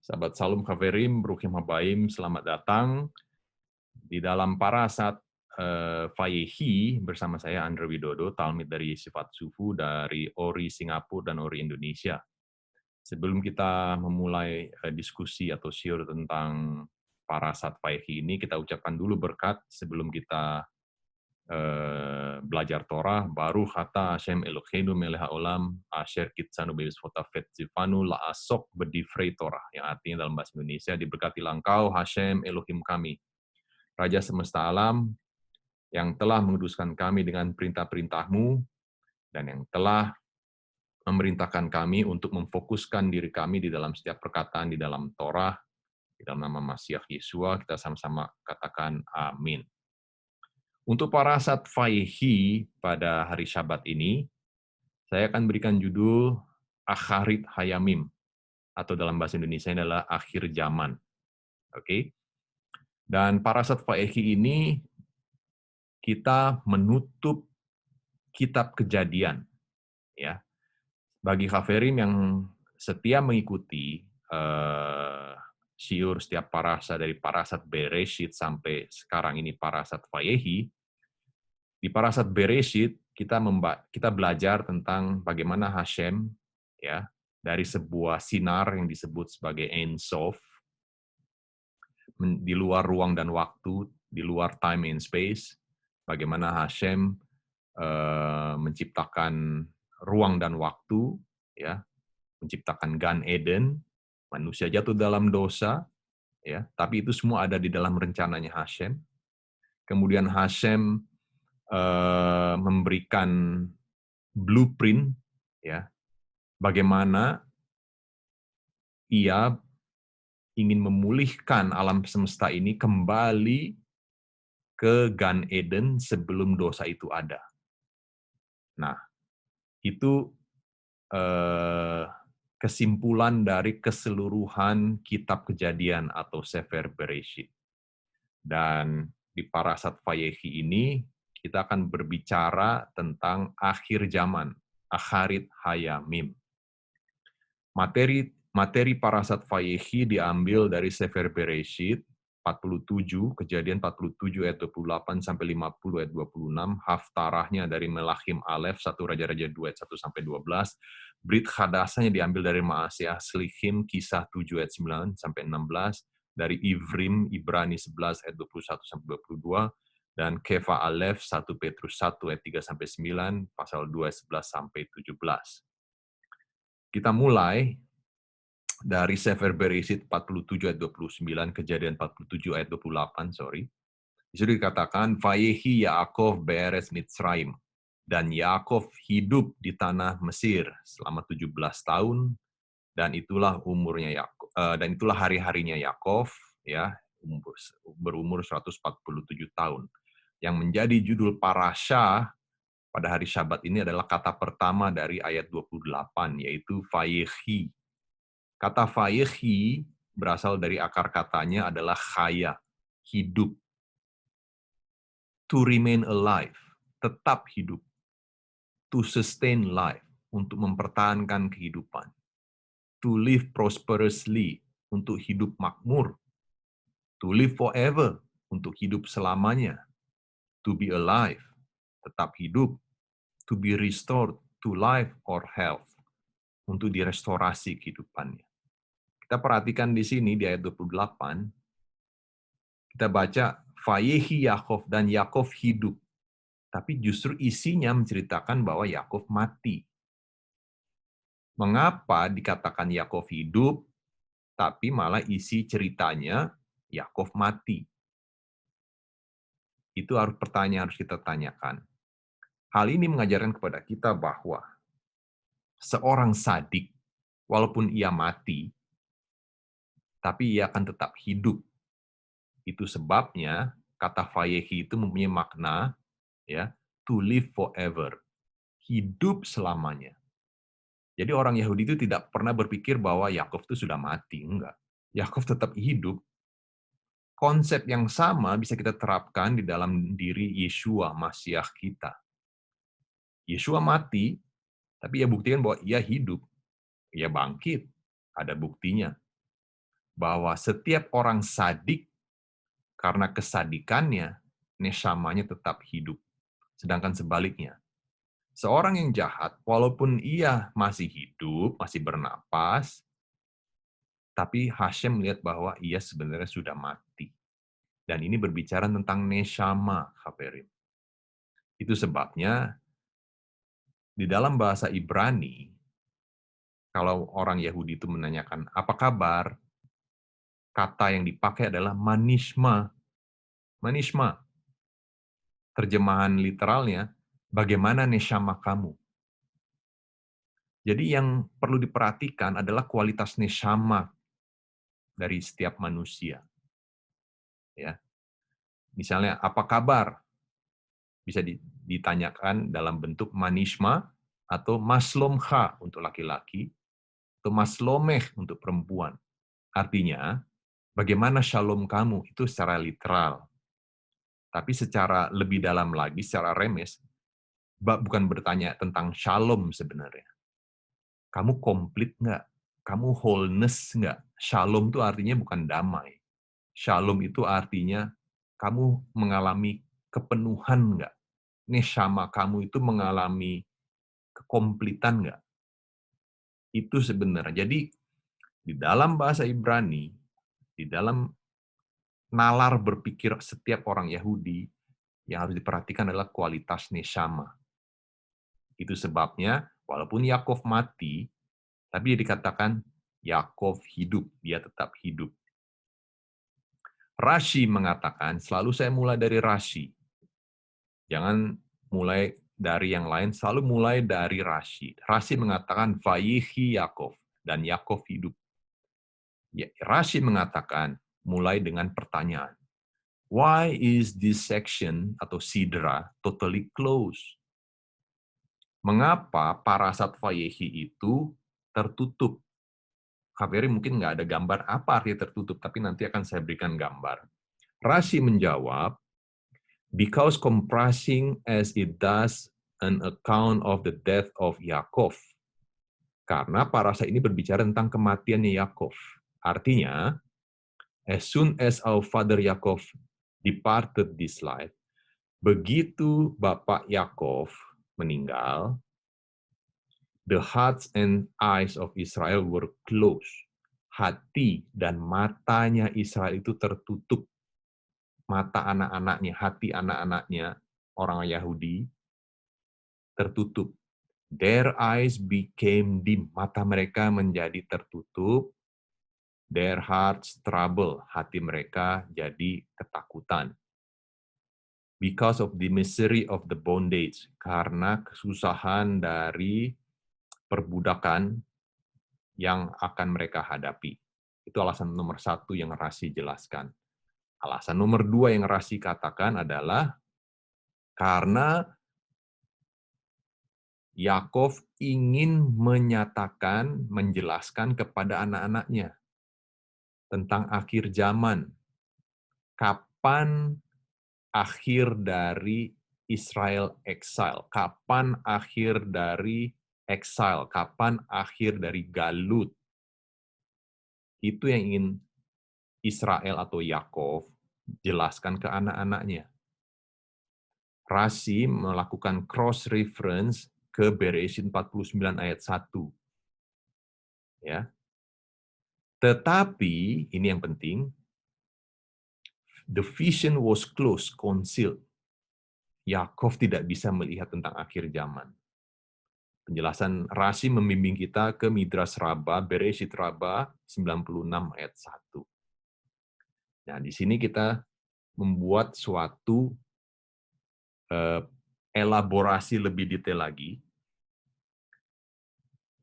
Sahabat Salam Kaverim, Brukim Habaim, selamat datang di dalam Parasat Fayehi bersama saya Andre Widodo, Talmid dari Sifat Sufu dari Ori Singapura dan Ori Indonesia. Sebelum kita memulai diskusi atau syiur tentang Parasat Fayehi ini, kita ucapkan dulu berkat sebelum kita belajar Torah. Baru kata Hashem Eloheinu melech haolam asher kitsanu b'mitzvotafet zifanu la'asok b'divrei Torah, yang artinya dalam bahasa Indonesia, diberkatilah engkau Hashem Elohim kami, Raja semesta alam, yang telah menguduskan kami dengan perintah-perintahmu dan yang telah memerintahkan kami untuk memfokuskan diri kami di dalam setiap perkataan di dalam Torah, di dalam nama Masiah Yesua. Kita sama-sama katakan amin. Untuk Parasat Fayehi pada hari Syabat ini, saya akan berikan judul Akharit Hayamim, atau dalam bahasa Indonesia adalah akhir zaman. Oke. Dan Parasat Fayehi ini kita menutup kitab Kejadian, ya. Bagi Haverim yang setia mengikuti syiur setiap parasa dari Parasat Bereshit sampai sekarang ini Parasat Fayehi, di Parasat Bereshit kita belajar tentang bagaimana Hashem, ya, dari sebuah sinar yang disebut sebagai Ein Sof, di luar ruang dan waktu, di luar time and space, bagaimana Hashem menciptakan ruang dan waktu, ya, menciptakan Gan Eden, manusia jatuh dalam dosa, ya, tapi itu semua ada di dalam rencananya Hashem. Kemudian Hashem memberikan blueprint, ya, bagaimana ia ingin memulihkan alam semesta ini kembali ke Gan Eden sebelum dosa itu ada. Nah, itu kesimpulan dari keseluruhan kitab Kejadian atau Sefer Bereshit. Dan di Parasat Fayehi ini kita akan berbicara tentang akhir zaman, Akharit Hayamim. Materi Parasat Fayehi diambil dari Sefer Bereshit 47, Kejadian 47 ayat 28 sampai 50 ayat 26, Haftarahnya dari Melachim Aleph 1 Raja-Raja 2 ayat 1 sampai 12, Brit Hadasanya diambil dari Maasiyah Slichim Kisah 7 ayat 9 sampai 16, dari Ivrim Ibrani 11 ayat 21 sampai 22, dan Kefa Aleph 1 Petrus 1 ayat 3 sampai 9, pasal 2 ayat 11 sampai 17. Kita mulai dari Sefer Bereshit 47 ayat 29, Kejadian 47 ayat 28, sorry. Di situ dikatakan, Vayehi Yaakov be'eretz Mitzrayim. Dan Yaakov hidup di tanah Mesir selama 17 tahun, dan itulah umurnya Yaakov, dan itulah hari-harinya Yaakov, ya, berumur 147 tahun. Yang menjadi judul parasha pada hari Syabat ini adalah kata pertama dari ayat 28, yaitu Vayehi. Kata Vayehi berasal dari akar katanya adalah chaya, hidup. To remain alive, tetap hidup. To sustain life, untuk mempertahankan kehidupan. To live prosperously, untuk hidup makmur. To live forever, untuk hidup selamanya. To be alive, tetap hidup. To be restored to life or health, untuk direstorasi kehidupannya. Kita perhatikan di sini di ayat 28, kita baca Vayehi Yaakov, dan Yaakov hidup. Tapi justru isinya menceritakan bahwa Yaakov mati. Mengapa dikatakan Yaakov hidup, tapi malah isi ceritanya Yaakov mati? Itu pertanyaan harus kita tanyakan. Hal ini mengajarkan kepada kita bahwa seorang sadik, walaupun ia mati, tapi ia akan tetap hidup. Itu sebabnya kata Vayehi itu mempunyai makna, ya, to live forever, hidup selamanya. Jadi orang Yahudi itu tidak pernah berpikir bahwa Yakov itu sudah mati, enggak. Yakov tetap hidup. Konsep yang sama bisa kita terapkan di dalam diri Yeshua, Masiah kita. Yeshua mati, tapi ia buktikan bahwa ia hidup. Ia bangkit, ada buktinya. bahwa setiap orang sadik karena kesadikannya, neshamanya tetap hidup. Sedangkan sebaliknya, seorang yang jahat, walaupun ia masih hidup, masih bernapas, tapi Hashem melihat bahwa ia sebenarnya sudah mati. Dan ini berbicara tentang neshama, Haverim. Itu sebabnya di dalam bahasa Ibrani, kalau orang Yahudi itu menanyakan, apa kabar? Kata yang dipakai adalah manishma. Manishma. Terjemahan literalnya, bagaimana neshama kamu? Jadi yang perlu diperhatikan adalah kualitas neshama dari setiap manusia. Ya, misalnya, apa kabar? Bisa ditanyakan dalam bentuk manishma atau maslomcha untuk laki-laki, atau maslomeh untuk perempuan. Artinya, bagaimana shalom kamu? Itu secara literal. Tapi secara lebih dalam lagi, secara remes, bukan bertanya tentang shalom sebenarnya. Kamu komplit nggak? Kamu wholeness nggak? Shalom itu artinya bukan damai. Shalom itu artinya kamu mengalami kepenuhan nggak? Neshama kamu itu mengalami kekomplitan nggak? Itu sebenarnya. Jadi, di dalam bahasa Ibrani, di dalam nalar berpikir setiap orang Yahudi, yang harus diperhatikan adalah kualitas neshama. Itu sebabnya, walaupun Yakov mati, tapi dia dikatakan Yakov hidup, dia tetap hidup. Rashi mengatakan, selalu saya mulai dari Rashi. Jangan mulai dari yang lain, selalu mulai dari Rashi. Rashi mengatakan, Vayihi Yakov, dan Yakov hidup. Rashi mengatakan, mulai dengan pertanyaan. Why is this section atau sidra totally closed? Mengapa parasat Vayehi itu tertutup? Kaveri mungkin nggak ada gambar apa artinya tertutup, tapi nanti akan saya berikan gambar. Rashi menjawab, because comprising as it does an account of the death of Yaakov. Karena parasat ini berbicara tentang kematiannya Yaakov. Artinya, as soon as our father Yaakov departed this life, begitu Bapak Yaakov meninggal, the hearts and eyes of Israel were closed. Hati dan matanya Israel itu tertutup. Mata anak-anaknya, hati anak-anaknya, orang Yahudi, tertutup. Their eyes became dim. Mata mereka menjadi tertutup. Their hearts trouble. Hati mereka jadi ketakutan. Because of the misery of the bondage. Karena kesusahan dari perbudakan yang akan mereka hadapi. Itu alasan nomor satu yang Rashi jelaskan. Alasan nomor dua yang Rashi katakan adalah karena Yakov ingin menyatakan, menjelaskan kepada anak-anaknya tentang akhir zaman. Kapan akhir dari Israel exile? Kapan akhir dari exile? Kapan akhir dari Galut? Itu yang ingin Israel atau Yakov jelaskan ke anak-anaknya. Rashi melakukan cross-reference ke Bereshit 49 ayat 1. Ya. Tetapi, ini yang penting, the vision was closed, concealed. Yakov tidak bisa melihat tentang akhir zaman. Penjelasan Rashi membimbing kita ke Midras Rabbah, Bereshit Rabbah 96 ayat 1. Nah, di sini kita membuat suatu elaborasi lebih detail lagi.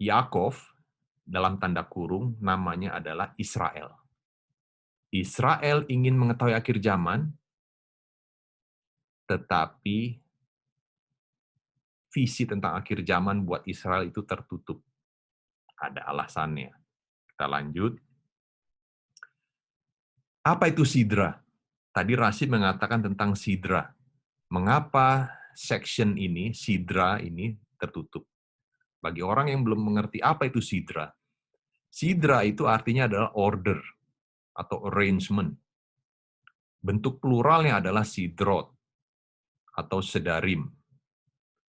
Yakov, dalam tanda kurung, namanya adalah Israel. Israel ingin mengetahui akhir zaman, tetapi visi tentang akhir zaman buat Israel itu tertutup. Ada alasannya. Kita lanjut. Apa itu sidra? Tadi Rashi mengatakan tentang sidra. Mengapa section ini, sidra ini tertutup? Bagi orang yang belum mengerti apa itu sidra, sidra itu artinya adalah order. atau arrangement. Bentuk pluralnya adalah sidrot atau sedarim.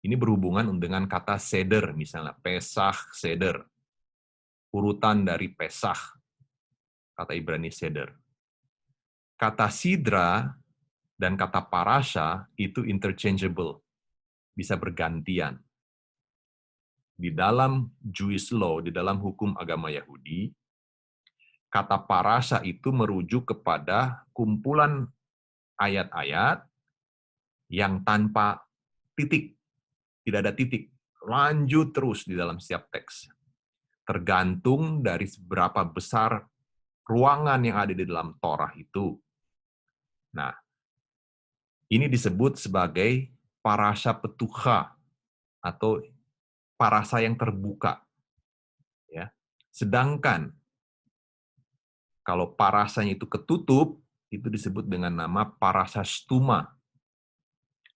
Ini berhubungan dengan kata seder, misalnya Pesach, seder. Urutan dari Pesach, kata Ibrani seder. Kata sidra dan kata parasha itu interchangeable, bisa bergantian. Di dalam Jewish law, di dalam hukum agama Yahudi, kata parasha itu merujuk kepada kumpulan ayat-ayat yang tanpa titik, tidak ada titik, lanjut terus di dalam setiap teks. Tergantung dari seberapa besar ruangan yang ada di dalam Torah itu. Nah, ini disebut sebagai parasha petucha atau parasa yang terbuka. Ya. Sedangkan kalau parasanya itu ketutup, itu disebut dengan nama parasa stuma.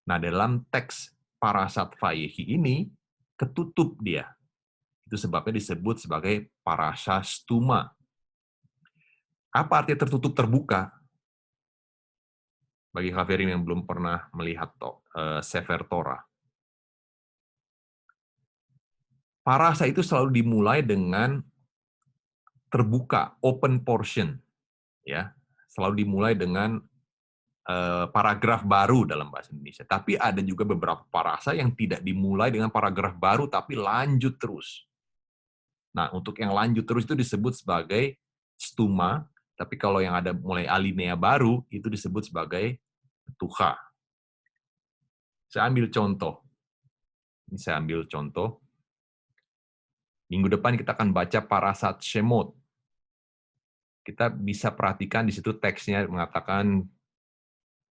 Nah, dalam teks parasat Vayehi ini, ketutup dia. Itu sebabnya disebut sebagai parasa stuma. Apa arti tertutup terbuka? Bagi Haverim yang belum pernah melihat Sefer Torah. Parasa itu selalu dimulai dengan terbuka, open portion. Ya, selalu dimulai dengan paragraf baru dalam bahasa Indonesia. Tapi ada juga beberapa parasa yang tidak dimulai dengan paragraf baru, tapi lanjut terus. Nah, untuk yang lanjut terus itu disebut sebagai stuma, tapi kalau yang ada mulai alinea baru, itu disebut sebagai petucha. Saya ambil contoh. Ini saya ambil contoh. Minggu depan kita akan baca parasat Shemot. Kita bisa perhatikan di situ teksnya mengatakan,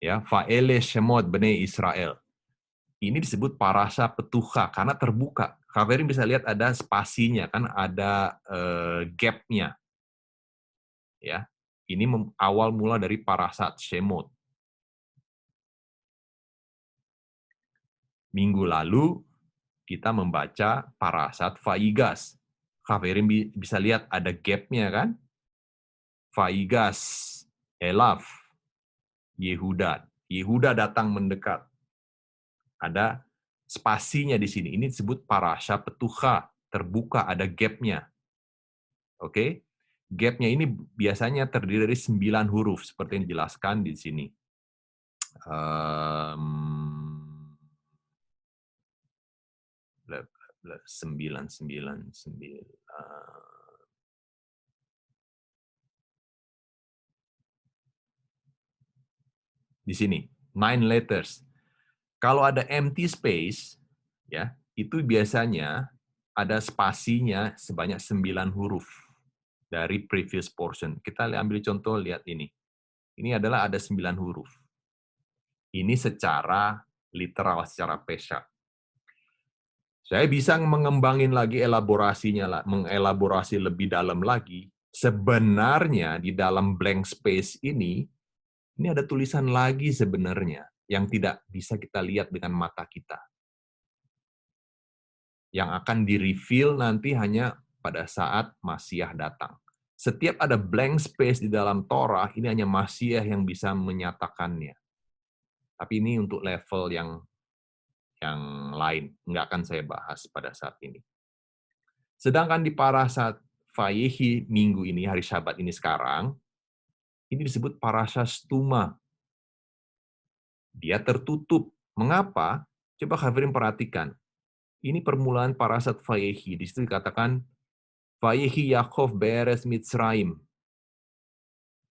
ya, Fa'ele Shemot Bnei Israel. Ini disebut parasa petucha karena terbuka. Haverim bisa lihat ada spasinya, kan ada gap-nya. Ya, ini awal mula dari parasat Shemot. Minggu lalu kita membaca parasat Vaigas. Haverim bisa lihat ada gap-nya kan? Vaigas, Elaf, Yehuda. Yehuda datang mendekat. Ada spasinya di sini. Ini disebut parasha petucha, terbuka, ada gap-nya. Oke? Gap-nya ini biasanya terdiri dari 9 huruf, seperti yang dijelaskan di sini. 999. Di sini, 9 letters. Kalau ada empty space, ya, itu biasanya ada spasinya sebanyak 9 huruf dari previous portion. Kita ambil contoh, lihat ini. Ini adalah ada 9 huruf. Ini secara literal, secara pesha. Saya bisa mengembangin lagi elaborasinya, mengelaborasi lebih dalam lagi. Sebenarnya di dalam blank space ini ada tulisan lagi sebenarnya yang tidak bisa kita lihat dengan mata kita. Yang akan di-reveal nanti hanya pada saat Masiah datang. Setiap ada blank space di dalam Torah, ini hanya Masiah yang bisa menyatakannya. Tapi ini untuk level yang lain, nggak akan saya bahas pada saat ini. Sedangkan di parasat Vayehi minggu ini, hari Sabat ini sekarang, ini disebut parasat stuma. Dia tertutup. Mengapa? Coba Haverim perhatikan. Ini permulaan parasat Vayehi. Di situ dikatakan, Vayehi Yaakov beres Mitzrayim.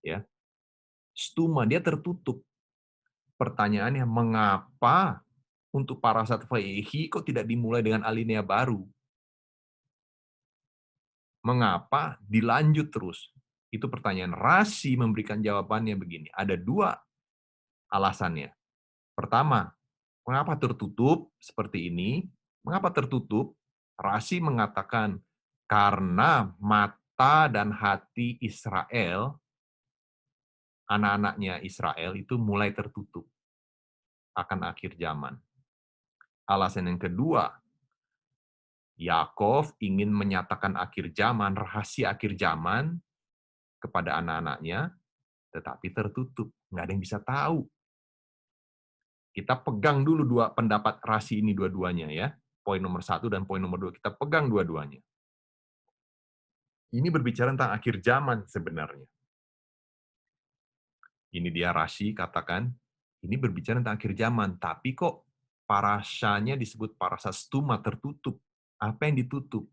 Ya. Stuma, dia tertutup. Pertanyaannya, mengapa untuk parasat Vayehi kok tidak dimulai dengan alinea baru? Mengapa dilanjut terus? Itu pertanyaan. Rasi memberikan jawabannya begini. Ada 2 alasannya. Pertama, mengapa tertutup seperti ini? Mengapa tertutup? Rasi mengatakan, karena mata dan hati Israel, anak-anaknya Israel itu mulai tertutup akan akhir zaman. Alasan yang kedua, Yakov ingin menyatakan akhir zaman, rahasia akhir zaman, kepada anak-anaknya, tetapi tertutup. Nggak ada yang bisa tahu. Kita pegang dulu dua pendapat rasi ini dua-duanya ya. Poin nomor 1 dan poin nomor 2. Kita pegang dua-duanya. Ini berbicara tentang akhir zaman sebenarnya. Ini dia Rashi katakan, ini berbicara tentang akhir zaman, tapi kok parasanya disebut parasa stuma, tertutup. Apa yang ditutup?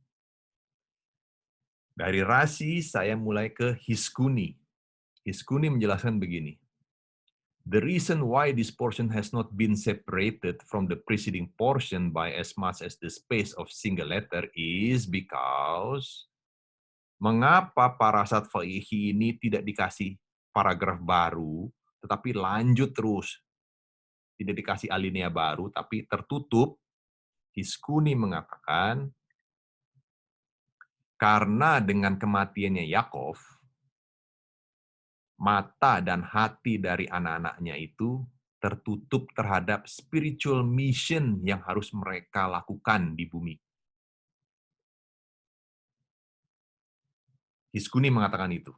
Dari Rashi saya mulai ke Hiskuni. Hiskuni menjelaskan begini. The reason why this portion has not been separated from the preceding portion by as much as the space of single letter is because mengapa parasat Faihi ini tidak dikasih paragraf baru, tetapi lanjut terus. Tidak dikasih alinea baru, tapi tertutup. Hiskuni mengatakan, karena dengan kematiannya Yakov, mata dan hati dari anak-anaknya itu tertutup terhadap spiritual mission yang harus mereka lakukan di bumi. Hiskuni mengatakan itu.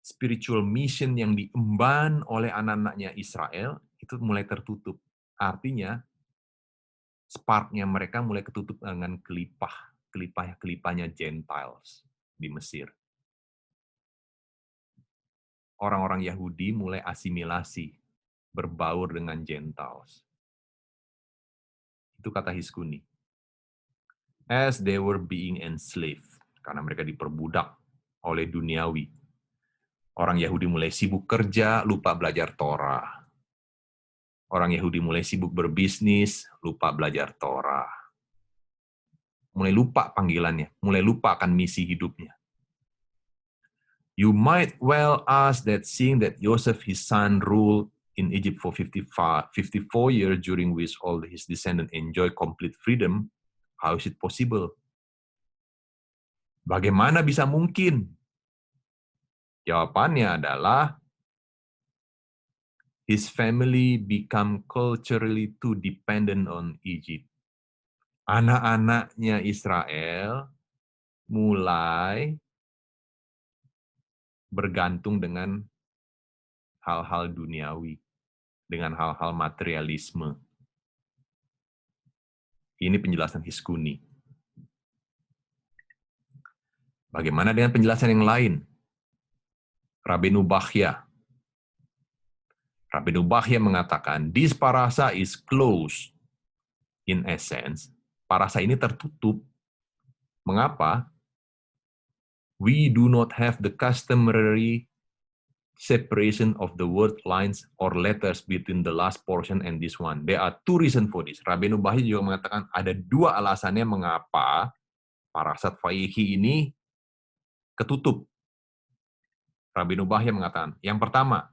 Spiritual mission yang diemban oleh anak-anaknya Israel itu mulai tertutup. Artinya, spark-nya mereka mulai ketutup dengan kelipahnya Gentiles di Mesir. Orang-orang Yahudi mulai asimilasi, berbaur dengan Gentiles. Itu kata Hiskuni. As they were being enslaved, karena mereka diperbudak oleh duniawi. Orang Yahudi mulai sibuk kerja, lupa belajar Torah. Orang Yahudi mulai sibuk berbisnis, lupa belajar Torah. Mulai lupa panggilannya, mulai lupa akan misi hidupnya. You might well ask that seeing that Joseph, his son, ruled in Egypt for 54 years, during which all his descendants enjoy complete freedom, how is it possible? Bagaimana bisa mungkin? Jawabannya adalah, his family become culturally too dependent on Egypt. Anak-anaknya Israel mulai bergantung dengan hal-hal duniawi, dengan hal-hal materialisme. Ini penjelasan Hiskuni. Bagaimana dengan penjelasan yang lain? Rabbeinu Bachya. Rabbeinu Bachya mengatakan, this parasa is closed in essence. Parasa ini tertutup. Mengapa? We do not have the customary separation of the word lines or letters between the last portion and this one. There are two reasons for this. Rabbeinu Bachya juga mengatakan ada dua alasannya mengapa parasat Vayikhi ini ketutup. Rabbeinu Bachya mengatakan, yang pertama,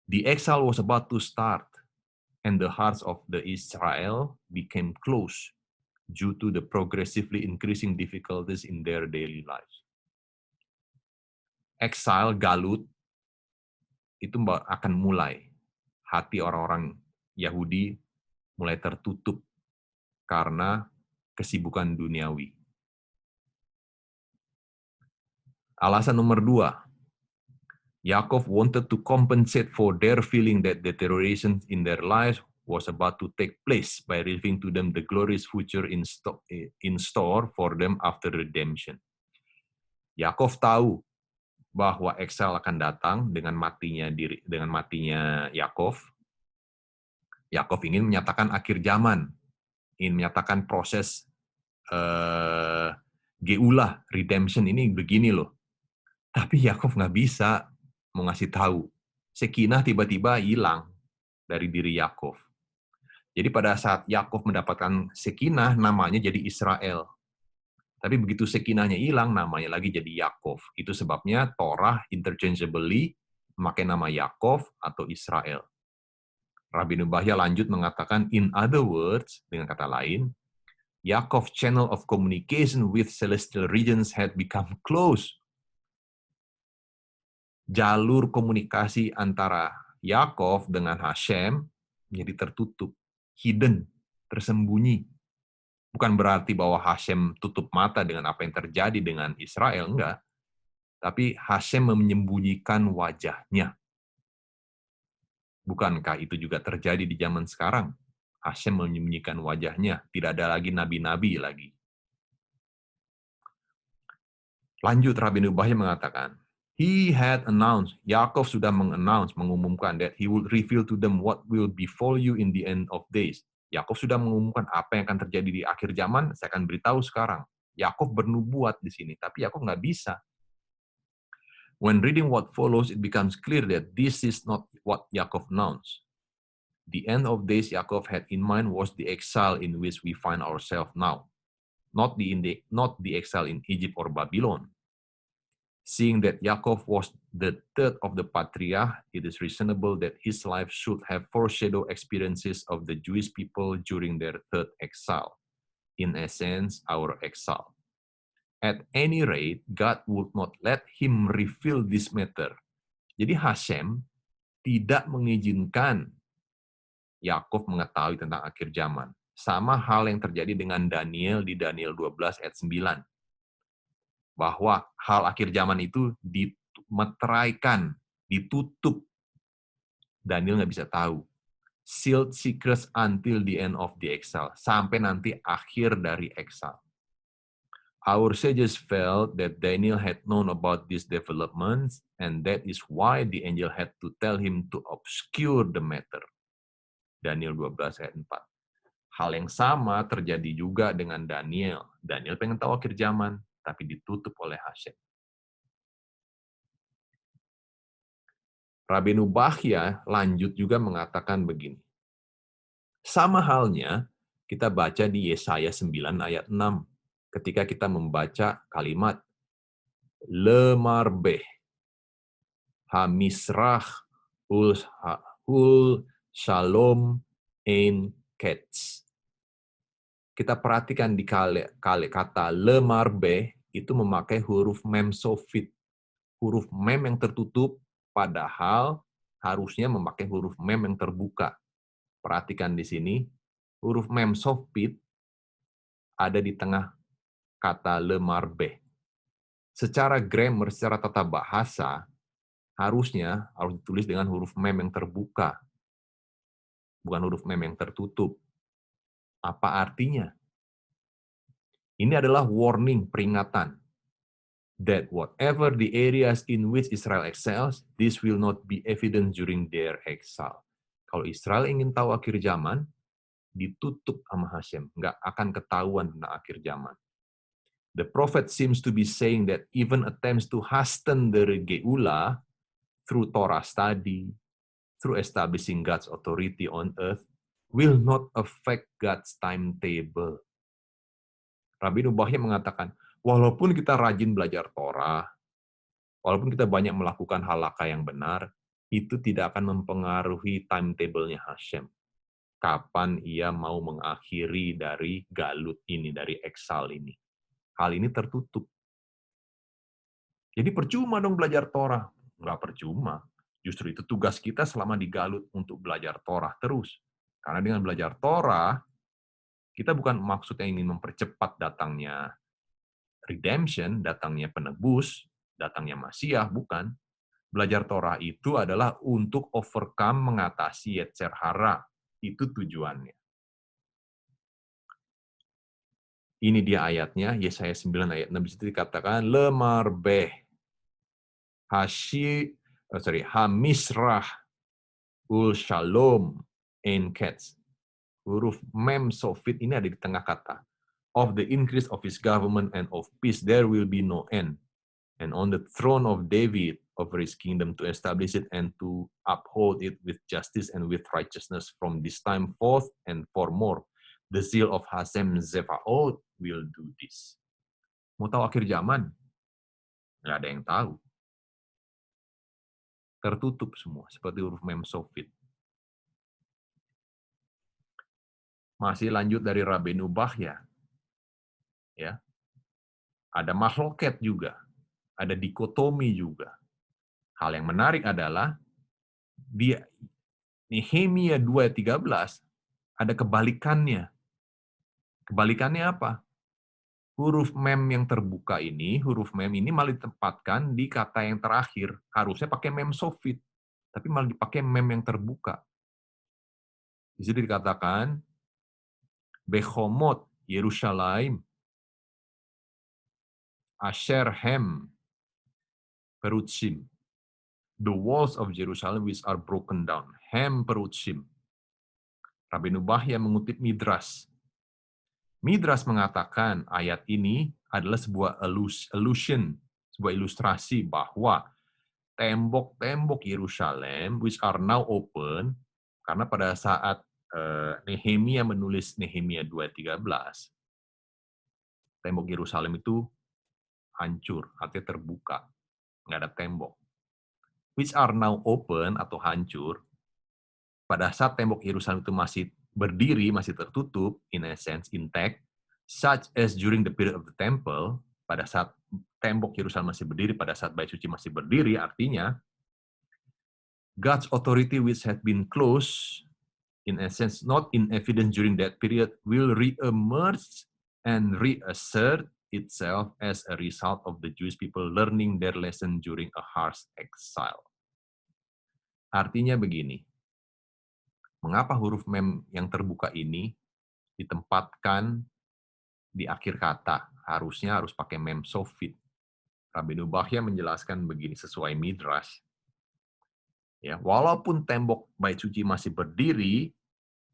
the exile was about to start and the hearts of the Israel became closed due to the progressively increasing difficulties in their daily lives. Exile, galut, itu akan mulai. Hati orang-orang Yahudi mulai tertutup karena kesibukan duniawi. Alasan nomor 2, Yaakov wanted to compensate for their feeling that deterioration in their lives was about to take place by revealing to them the glorious future in store for them after redemption. Yaakov tahu bahwa exile akan datang dengan matinya Yaakov. Yaakov ingin menyatakan akhir zaman, ingin menyatakan proses geulah, redemption ini begini loh. Tapi Yaakov nggak bisa mau ngasih tahu. Sekinah tiba-tiba hilang dari diri Yaakov. Jadi pada saat Yaakov mendapatkan sekinah, namanya jadi Israel. Tapi begitu sekinahnya hilang, namanya lagi jadi Yaakov. Itu sebabnya Torah interchangeably memakai nama Yaakov atau Israel. Rabbeinu Bachya lanjut mengatakan, in other words, dengan kata lain, Yaakov's channel of communication with celestial regions had become closed. Jalur komunikasi antara Yaakov dengan Hashem menjadi tertutup, hidden, tersembunyi. Bukan berarti bahwa Hashem tutup mata dengan apa yang terjadi dengan Israel, enggak. Tapi Hashem menyembunyikan wajahnya. Bukankah itu juga terjadi di zaman sekarang? Hashem menyembunyikan wajahnya, tidak ada lagi nabi-nabi lagi. Lanjut, Rabbi Nubahya mengatakan, He had announced, Yaakov sudah mengumumkan that he will reveal to them what will befall you in the end of days. Yaakov sudah mengumumkan apa yang akan terjadi di akhir zaman, saya akan beritahu sekarang. Yaakov bernubuat di sini, tapi Yaakov nggak bisa. When reading what follows, it becomes clear that this is not what Yaakov announced. The end of days Yaakov had in mind was the exile in which we find ourselves now, not the exile in Egypt or Babylon. Seeing that Yaakov was the third of the patriarch, it is reasonable that his life should have foreshadowed experiences of the Jewish people during their third exile. In essence, our exile. At any rate, God would not let him reveal this matter. Jadi Hashem tidak mengizinkan Yakov mengetahui tentang akhir zaman. Sama hal yang terjadi dengan Daniel di Daniel 12 ayat 9. Bahwa hal akhir zaman itu dimeteraikan, ditutup. Daniel nggak bisa tahu. Sealed secrets until the end of the exile. Sampai nanti akhir dari exile. Our sages felt that Daniel had known about these developments, and that is why the angel had to tell him to obscure the matter. Daniel 12 ayat 4. Hal yang sama terjadi juga dengan Daniel. Daniel pengen tahu akhir zaman, tapi ditutup oleh Hashem. Rabbi Nubahya lanjut juga mengatakan begini. Sama halnya kita baca di Yesaya 9 ayat 6. Ketika kita membaca kalimat Lemarbeh, Hamisrah, Hul Shalom, Ein Ketz. Kita perhatikan di kata lemarbe itu memakai huruf mem sofit. Huruf mem yang tertutup, padahal harusnya memakai huruf mem yang terbuka. Perhatikan di sini, huruf mem sofit ada di tengah kata lemarbe. Secara grammar, secara tata bahasa, harusnya harus ditulis dengan huruf mem yang terbuka, bukan huruf mem yang tertutup. Apa artinya? Ini adalah warning, peringatan. That whatever the areas in which Israel excels, this will not be evident during their exile. Kalau Israel ingin tahu akhir zaman, ditutup sama Hashem. Nggak akan ketahuan tentang akhir zaman. The prophet seems to be saying that even attempts to hasten the Geula through Torah study, through establishing God's authority on earth, will not affect God's timetable. Rabbi Nubahya mengatakan, walaupun kita rajin belajar Torah, walaupun kita banyak melakukan halakha yang benar, itu tidak akan mempengaruhi timetable-nya Hashem. Kapan ia mau mengakhiri dari galut ini, dari exile ini. Hal ini tertutup. Jadi percuma dong belajar Torah. Nggak percuma. Justru itu tugas kita selama di galut untuk belajar Torah terus. Karena dengan belajar Torah, kita bukan maksudnya ingin mempercepat datangnya redemption, datangnya penebus, datangnya Masiah, bukan. Belajar Torah itu adalah untuk overcome, mengatasi yetzer hara. Itu tujuannya. Ini dia ayatnya, Yesaya 9 ayat 6, disitu dikatakan, Lemarbeh, Hamisrah, Ul Shalom, Ein Ketz. Huruf mem sofit ini ada di tengah kata. Of the increase of his government and of peace there will be no end. And on the throne of David over his kingdom to establish it and to uphold it with justice and with righteousness from this time forth and forevermore. The zeal of Hashem Zevaot will do this. Mau tahu akhir zaman? Nggak ada yang tahu. Tertutup semua, seperti huruf mem sofit. Masih lanjut dari Rabbi Nubahya. Ya. Ada mahloket juga. Ada dikotomi juga. Hal yang menarik adalah di Nehemia 2:13 ada kebalikannya. Kebalikannya apa? Huruf mem yang terbuka ini, huruf mem ini malah ditempatkan di kata yang terakhir. Harusnya pakai mem sofit, tapi malah dipakai mem yang terbuka. Di situ dikatakan, Bechomot Yerusalem, Asher Hem Perutsim. The walls of Jerusalem which are broken down. Hem Perutsim. Rabbi Nubahya mengutip Midras. Midras mengatakan ayat ini adalah sebuah illusion, sebuah ilustrasi bahwa tembok-tembok Yerusalem which are now open, karena pada saat Nehemia menulis Nehemia 2:13, tembok Yerusalem itu hancur, artinya terbuka, nggak ada tembok. Which are now open atau hancur, pada saat tembok Yerusalem itu masih berdiri, masih tertutup, in a sense intact, such as during the period of the temple, pada saat tembok Yerusalem masih berdiri, pada saat bait suci masih berdiri, artinya God's authority which had been closed, in a sense not in evidence during that period, will re-emerge and reassert itself as a result of the Jewish people learning their lesson during a harsh exile. Artinya begini, mengapa huruf mem yang terbuka ini ditempatkan di akhir kata? Harusnya harus pakai mem sofit. Rabbi Nubahya menjelaskan begini sesuai Midrash. Ya, walaupun tembok bait suci masih berdiri,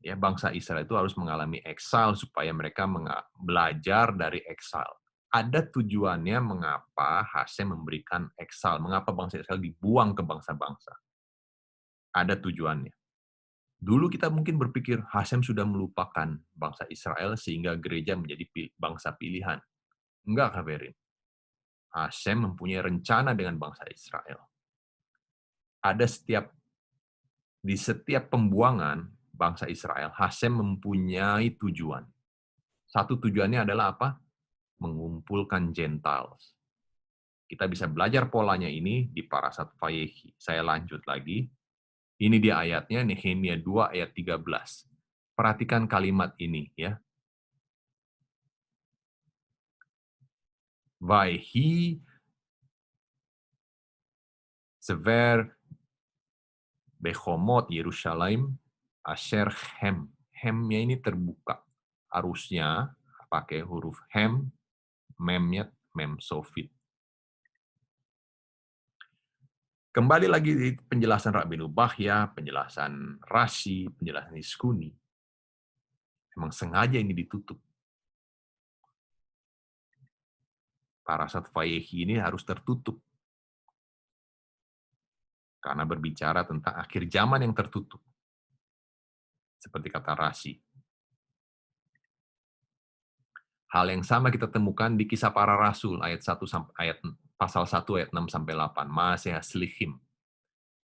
ya bangsa Israel itu harus mengalami exile supaya mereka belajar dari exile. Ada tujuannya mengapa Hasem memberikan exile, mengapa bangsa Israel dibuang ke bangsa-bangsa. Ada tujuannya. Dulu kita mungkin berpikir Hasem sudah melupakan bangsa Israel sehingga gereja menjadi bangsa pilihan. Enggak, kabarin. Hasem mempunyai rencana dengan bangsa Israel. Ada di setiap pembuangan bangsa Israel, Hasem mempunyai tujuan. Satu tujuannya adalah apa? Mengumpulkan Gentiles. Kita bisa belajar polanya ini di Parashat Vayehi. Saya lanjut lagi. Ini dia ayatnya, Nehemia 2 ayat 13. Perhatikan kalimat ini ya. Vayehi sever Bechomot Yerusalem asher hem. Hemnya ini terbuka. Harusnya pakai huruf hem, memnya mem sofit. Kembali lagi di penjelasan Rabbi Nubahya, penjelasan Rashi, penjelasan Iskuni. Memang sengaja ini ditutup. Parashat Vayehi ini harus tertutup. Karena berbicara tentang akhir zaman yang tertutup. Seperti kata Rashi. Hal yang sama kita temukan di Kisah Para Rasul ayat 1 pasal 1 ayat 6 sampai 8, Maaseh Slihim.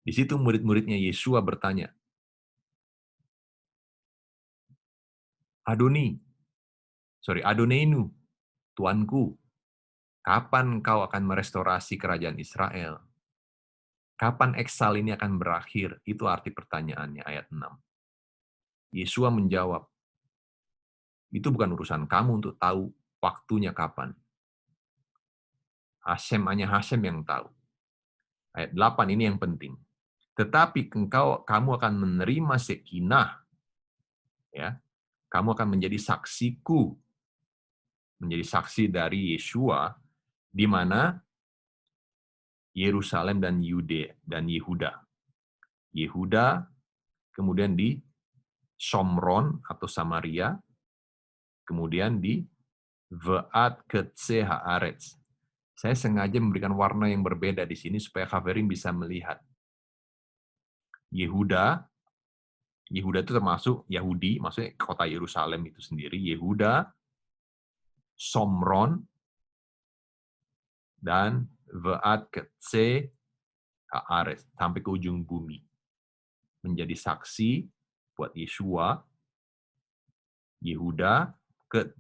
Di situ murid-muridnya Yesua bertanya, Adoneinu, Tuanku, kapan kau akan merestorasi kerajaan Israel? Kapan eksal ini akan berakhir? Itu arti pertanyaannya, ayat 6. Yesua menjawab, itu bukan urusan kamu untuk tahu waktunya kapan. Hanya Hasem yang tahu. Ayat 8 ini yang penting. Tetapi kamu akan menerima sekinah, ya, kamu akan menjadi saksiku, menjadi saksi dari Yesua, di mana Yerusalem dan Yehuda. Yehuda, kemudian di Shomron atau Samaria, kemudian di Ve'at Ketse Haaretz. Saya sengaja memberikan warna yang berbeda di sini supaya Kaverin bisa melihat. Yehuda itu termasuk Yahudi, maksudnya kota Yerusalem itu sendiri. Yehuda, Shomron, dan Ve'at Ketse Haaretz, sampai ke ujung bumi. Menjadi saksi buat Yesua, Yehuda,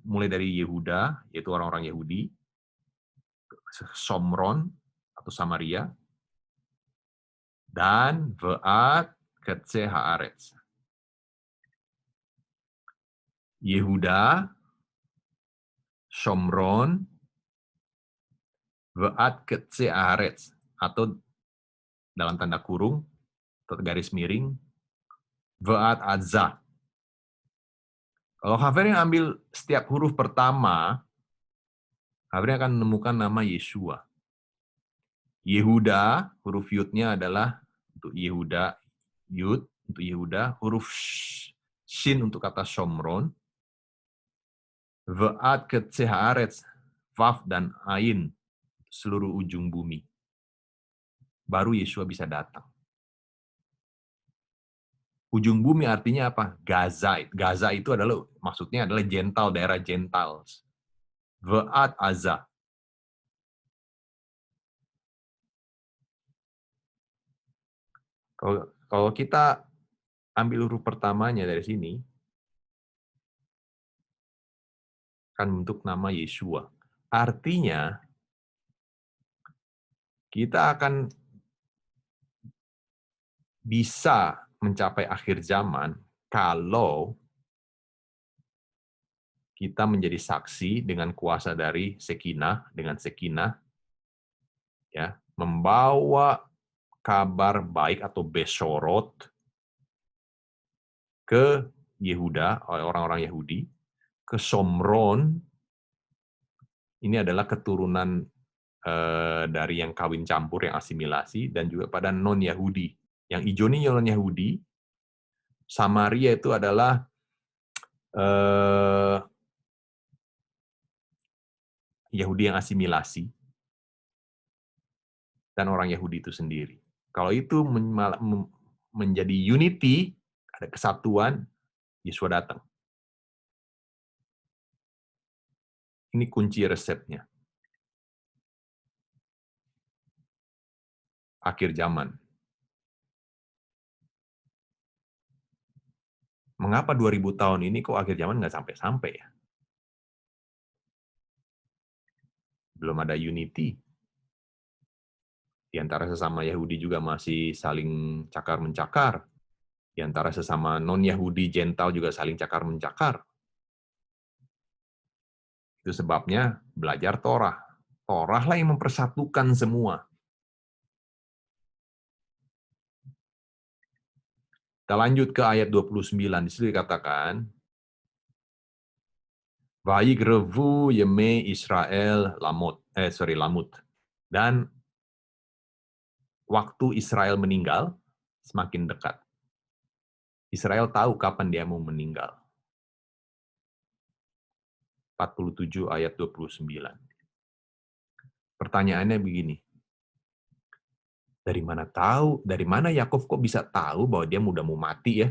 mulai dari Yehuda, yaitu orang-orang Yahudi, Shomron atau Samaria, dan Ve'at Ketse Haaretz. Yehuda Shomron, Ve'at Ketse Haaretz, atau dalam tanda kurung, atau garis miring, Ve'at Azza. Kalau Haverim ambil setiap huruf pertama, Haverim akan menemukan nama Yeshua. Yehuda, huruf Yud-nya adalah untuk Yehuda, Yud untuk Yehuda, huruf Shin untuk kata Shomron, Ve'at Ketse Haaretz, Vav dan Ain, seluruh ujung bumi. Baru Yeshua bisa datang. Ujung bumi artinya apa? Gaza. Gaza itu adalah, maksudnya adalah Gentile, daerah Gentiles. Ve'at Azza. Kalau kita ambil huruf pertamanya dari sini, akan bentuk nama Yeshua. Artinya, kita akan bisa mencapai akhir zaman kalau kita menjadi saksi dengan kuasa dari Sekinah, dengan Sekinah, ya, membawa kabar baik atau besorot ke Yehuda, oleh orang-orang Yahudi, ke Shomron, ini adalah keturunan dari yang kawin campur, yang asimilasi, dan juga pada non-Yahudi. Yang hijau ini non-Yahudi, Samaria itu adalah Yahudi yang asimilasi, dan orang Yahudi itu sendiri. Kalau itu menjadi unity, ada kesatuan, Yeshua datang. Ini kunci resepnya. Akhir zaman. Mengapa 2000 tahun ini kok akhir zaman nggak sampai-sampai ya? Belum ada unity. Di antara sesama Yahudi juga masih saling cakar-mencakar. Di antara sesama non-Yahudi, Gentile juga saling cakar-mencakar. Itu sebabnya belajar Torah. Torah lah yang mempersatukan semua. Kita lanjut ke ayat 29. Di situ dikatakan, Vayigrevu Yeme Israel Lamut. Dan waktu Israel meninggal, semakin dekat. Israel tahu kapan dia mau meninggal. 47 ayat 29. Pertanyaannya begini, dari mana Yakov kok bisa tahu bahwa dia udah mau mati ya?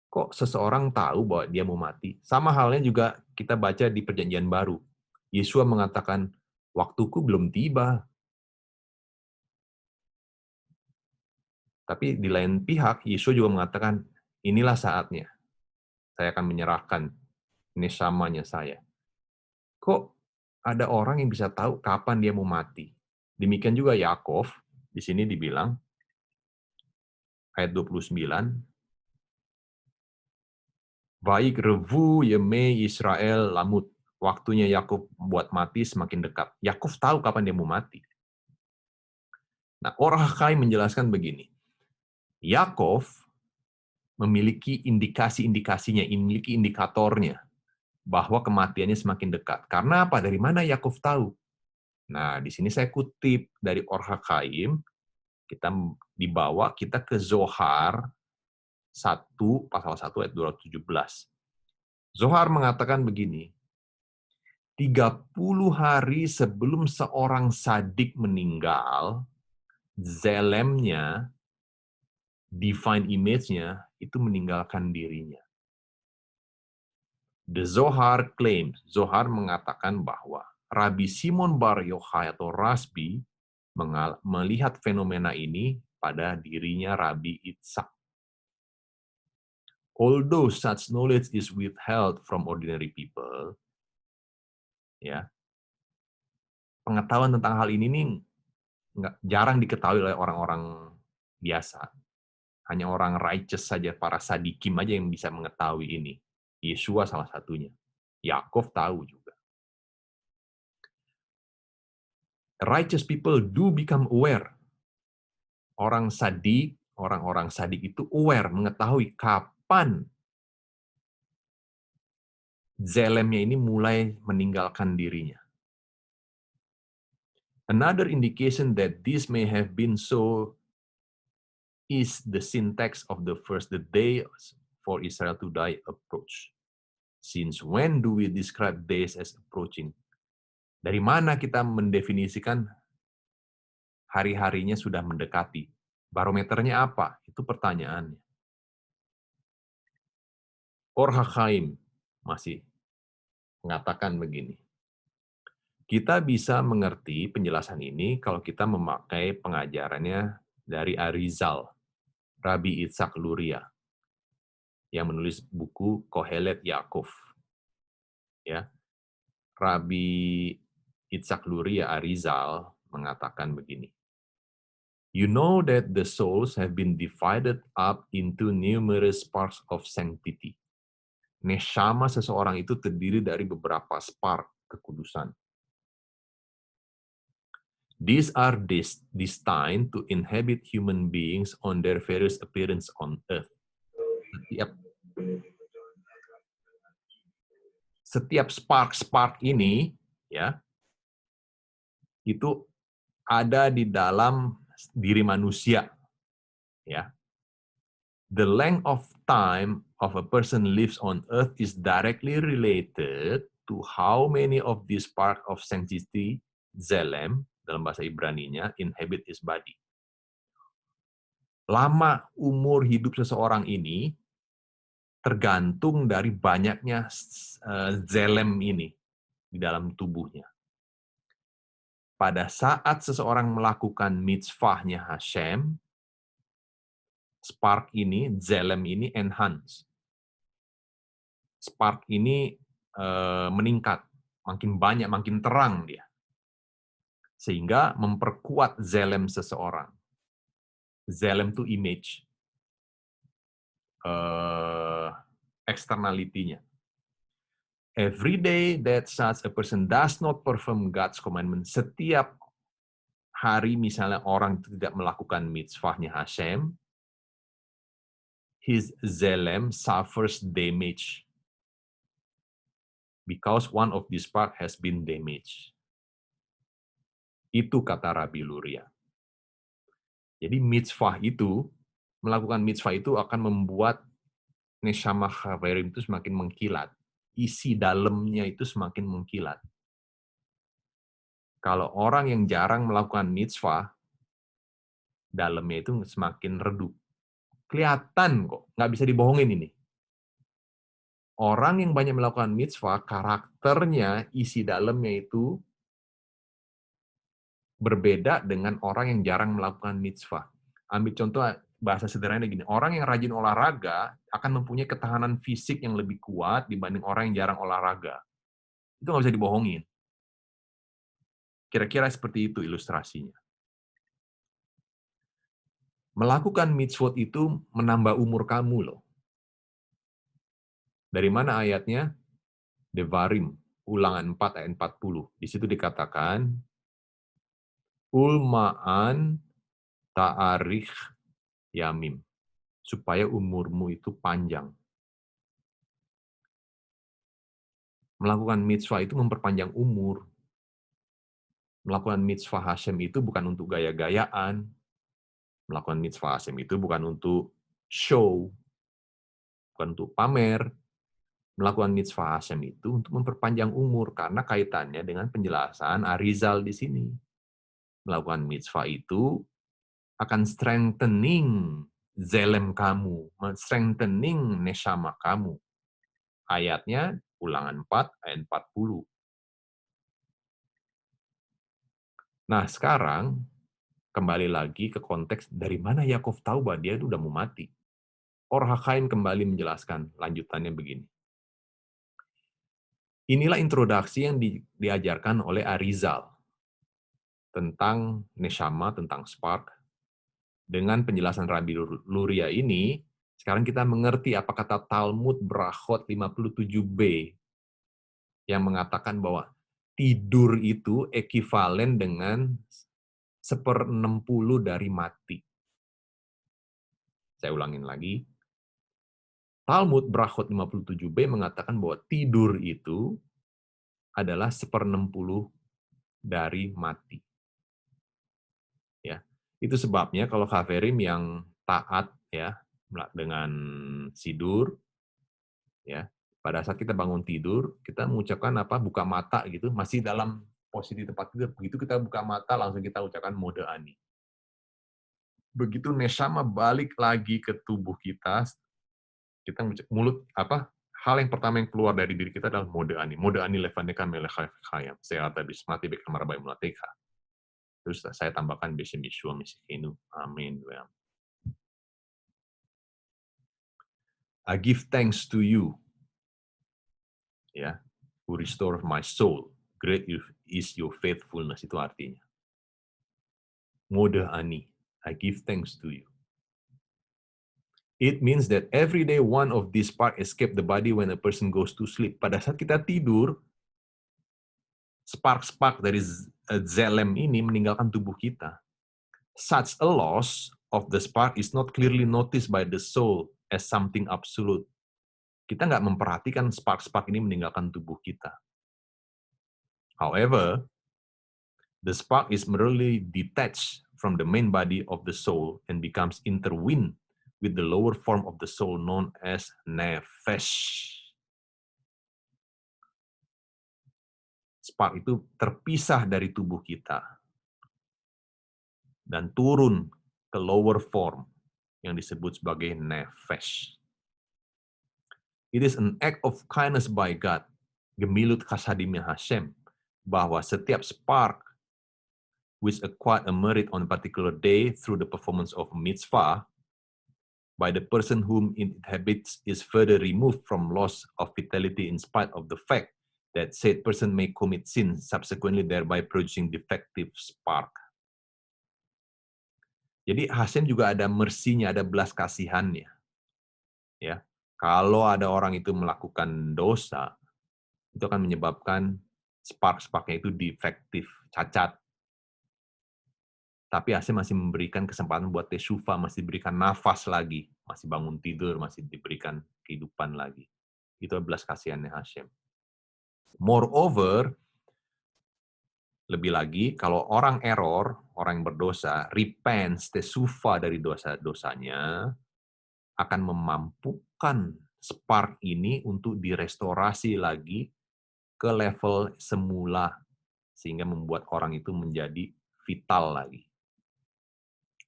Kok seseorang tahu bahwa dia mau mati? Sama halnya juga kita baca di Perjanjian Baru. Yesua mengatakan, waktuku belum tiba. Tapi di lain pihak, Yesua juga mengatakan, inilah saatnya. Saya akan menyerahkan nesamanya saya. Kok ada orang yang bisa tahu kapan dia mau mati? Demikian juga Yakov, di sini dibilang, ayat 29, Baik revu yeme Israel lamut. Waktunya Yakub buat mati semakin dekat. Yakub tahu kapan dia mau mati. Nah, Or HaChai menjelaskan begini. Yakov memiliki indikasi-indikasinya, memiliki indikatornya bahwa kematiannya semakin dekat. Karena apa? Dari mana Yakov tahu? Nah, di sini saya kutip dari Or HaChaim, kita dibawa kita ke Zohar 1 pasal 1 ayat 217. Zohar mengatakan begini, 30 hari sebelum seorang sadik meninggal, zelemnya, divine image-nya, itu meninggalkan dirinya. The Zohar claims, Zohar mengatakan bahwa Rabbi Simon Bar Yochai atau Rasbi melihat fenomena ini pada dirinya Rabbi Itzhak. Although such knowledge is withheld from ordinary people, ya, pengetahuan tentang hal ini nih jarang diketahui oleh orang-orang biasa. Hanya orang righteous saja, para sadikim aja yang bisa mengetahui ini. Yesua salah satunya. Yakov tahu juga. Righteous people do become aware. Orang-orang sadik itu aware, mengetahui kapan zelemnya ini mulai meninggalkan dirinya. Another indication that this may have been so is the syntax of the first the day for Israel to die approach. Since when do we describe days as approaching? Dari mana kita mendefinisikan hari-harinya sudah mendekati? Barometernya apa? Itu pertanyaannya. Or HaChaim masih mengatakan begini. Kita bisa mengerti penjelasan ini kalau kita memakai pengajarannya dari Arizal, Rabbi Itzhak Luria, yang menulis buku Kohelet Yaakov. Ya, Rabbi Itzhak Luria Arizal mengatakan begini. You know that the souls have been divided up into numerous parts of sanctity. Neshama seseorang itu terdiri dari beberapa spark kekudusan. These are destined to inhabit human beings on their various appearance on earth. Setiap spark ini, ya, itu ada di dalam diri manusia, ya. The length of time of a person lives on earth is directly related to how many of these spark of sanctity, zelem, dalam bahasa Ibraninya, inhabit his body. Lama umur hidup seseorang ini tergantung dari banyaknya zelem ini di dalam tubuhnya. Pada saat seseorang melakukan mitzvahnya Hashem, spark ini, zelem ini enhance. Spark ini meningkat, makin banyak, makin terang dia. Sehingga memperkuat zelem seseorang. Zelem itu image. Externality-nya. Every day that such a person does not perform God's commandment, setiap hari misalnya orang tidak melakukan mitzvahnya Hashem, his zelem suffers damage because one of these part has been damaged. Itu kata Rabbi Luria. Jadi melakukan mitzvah itu akan membuat neshama chaverim itu semakin mengkilat. Isi dalamnya itu semakin mengkilat. Kalau orang yang jarang melakukan mitzvah, dalamnya itu semakin redup. Kelihatan kok, nggak bisa dibohongin ini. Orang yang banyak melakukan mitzvah, karakternya, isi dalamnya itu berbeda dengan orang yang jarang melakukan mitzvah. Ambil contoh bahasa sederhana gini, orang yang rajin olahraga akan mempunyai ketahanan fisik yang lebih kuat dibanding orang yang jarang olahraga. Itu nggak bisa dibohongin. Kira-kira seperti itu ilustrasinya. Melakukan mitzvot itu menambah umur kamu loh. Dari mana ayatnya? Devarim, Ulangan 4 ayat 40. Di situ dikatakan, Ulma'an ta'arikh yamim, supaya umurmu itu panjang. Melakukan mitzvah itu memperpanjang umur. Melakukan mitzvah Hashem itu bukan untuk gaya-gayaan. Melakukan mitzvah Hashem itu bukan untuk show, bukan untuk pamer. Melakukan mitzvah Hashem itu untuk memperpanjang umur, karena kaitannya dengan penjelasan Arizal di sini. Melakukan mitzvah itu akan strengthening zelem kamu, strengthening neshama kamu. Ayatnya Ulangan 4 ayat 40. Nah, sekarang kembali lagi ke konteks dari mana Yakov tahu bahwa dia itu udah mau mati. Or HaChaim kembali menjelaskan lanjutannya begini. Inilah introduksi yang diajarkan oleh Arizal tentang neshama, tentang spark. Dengan penjelasan Rabbi Luria ini, Sekarang kita mengerti apa kata Talmud Brachot 57b yang mengatakan bahwa tidur itu ekivalen dengan 1/60 dari mati. Saya ulangin lagi. Talmud Brachot 57b mengatakan bahwa tidur itu adalah 1/60 dari mati. Ya, itu sebabnya kalau Khaverim yang taat ya dengan sidur, ya pada saat kita bangun tidur kita mengucapkan apa buka mata gitu masih dalam posisi tempat tidur, begitu kita buka mata langsung kita ucapkan mode ani. Begitu neshama balik lagi ke tubuh kita mulut apa hal yang pertama yang keluar dari diri kita adalah mode ani. Mode ani levaneka melechayam seata bismati bekamar bayi mulateka. Terus saya tambahkan besem Yeshua Mesihenu. Amin. I give thanks to you, ya, who restore my soul. Great is your faithfulness, itu artinya. Mode ani, I give thanks to you. It means that every day one of these part escape the body when a person goes to sleep. Pada saat kita tidur, spark-spark dari zelem ini meninggalkan tubuh kita. Such a loss of the spark is not clearly noticed by the soul as something absolute. Kita nggak memperhatikan spark-spark ini meninggalkan tubuh kita. However, the spark is merely detached from the main body of the soul and becomes intertwined with the lower form of the soul known as nefesh. Spark itu terpisah dari tubuh kita dan turun ke lower form yang disebut sebagai nefesh. It is an act of kindness by God, gemilut chasadimnya Hashem, bahwa setiap spark which acquired a merit on a particular day through the performance of mitzvah by the person whom it inhabits is further removed from loss of vitality in spite of the fact that said person may commit sin, subsequently thereby producing defective spark. Jadi Hashem juga ada mersinya, ada belas kasihannya. Ya, kalau ada orang itu melakukan dosa, itu akan menyebabkan spark-sparknya itu defektif, cacat. Tapi Hashem masih memberikan kesempatan buat teshuva, masih diberikan nafas lagi, masih bangun tidur, masih diberikan kehidupan lagi. Itu belas kasihannya Hashem. Moreover, lebih lagi, kalau orang error, orang yang berdosa, repents, teshuva dari dosa-dosanya, akan memampukan spark ini untuk direstorasi lagi ke level semula, sehingga membuat orang itu menjadi vital lagi.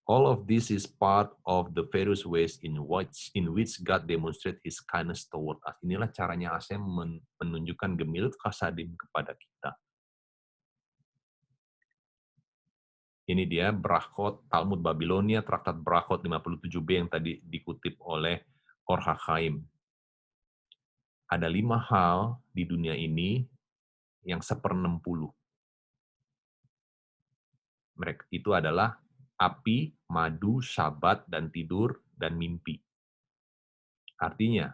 All of this is part of the various ways in which God demonstrates His kindness toward us. Inilah caranya Hashem menunjukkan gemilut kasadim kepada kita. Ini dia Brachot Talmud Babilonia, Traktat Brachot 57b yang tadi dikutip oleh Or HaChaim. Ada 5 hal di dunia ini yang 1/60. Mereka itu adalah api, madu, Syabat, dan tidur, dan mimpi. Artinya,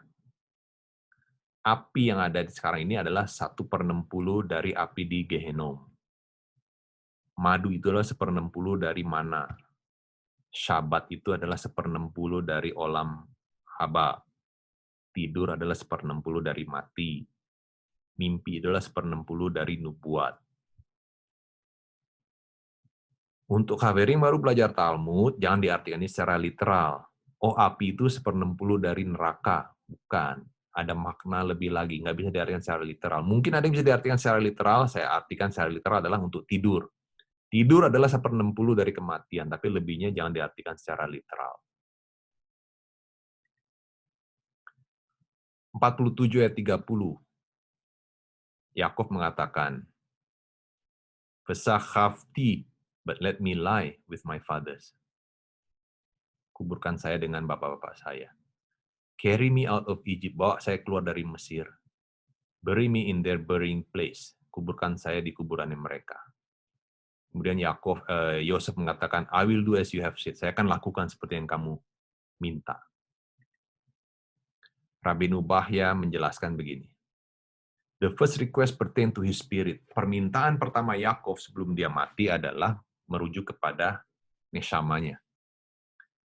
api yang ada sekarang ini adalah 1/60 dari api di Gehenom. Madu itu adalah 1/60 dari mana. Syabat itu adalah 1/60 dari olam haba. Tidur adalah 1/60 dari mati. Mimpi adalah 1/60 dari nubuat. Untuk Khaverim baru belajar Talmud, jangan diartikan ini secara literal. Oh, api itu 1/60 dari neraka. Bukan. Ada makna lebih lagi. Nggak bisa diartikan secara literal. Mungkin ada yang bisa diartikan secara literal, saya artikan secara literal adalah untuk tidur. Tidur adalah 1/60 dari kematian, tapi lebihnya jangan diartikan secara literal. 47 ayat 30. Yakub mengatakan, Vesachafti, but let me lie with my fathers. Kuburkan saya dengan bapak-bapak saya. Carry me out of Egypt, bawa saya keluar dari Mesir. Bury me in their burying place. Kuburkan saya di kuburan mereka. Kemudian Yosef mengatakan, I will do as you have said. Saya akan lakukan seperti yang kamu minta. Rabbi Nubahya menjelaskan begini. The first request pertain to his spirit. Permintaan pertama Yakov sebelum dia mati adalah merujuk kepada neshamanya.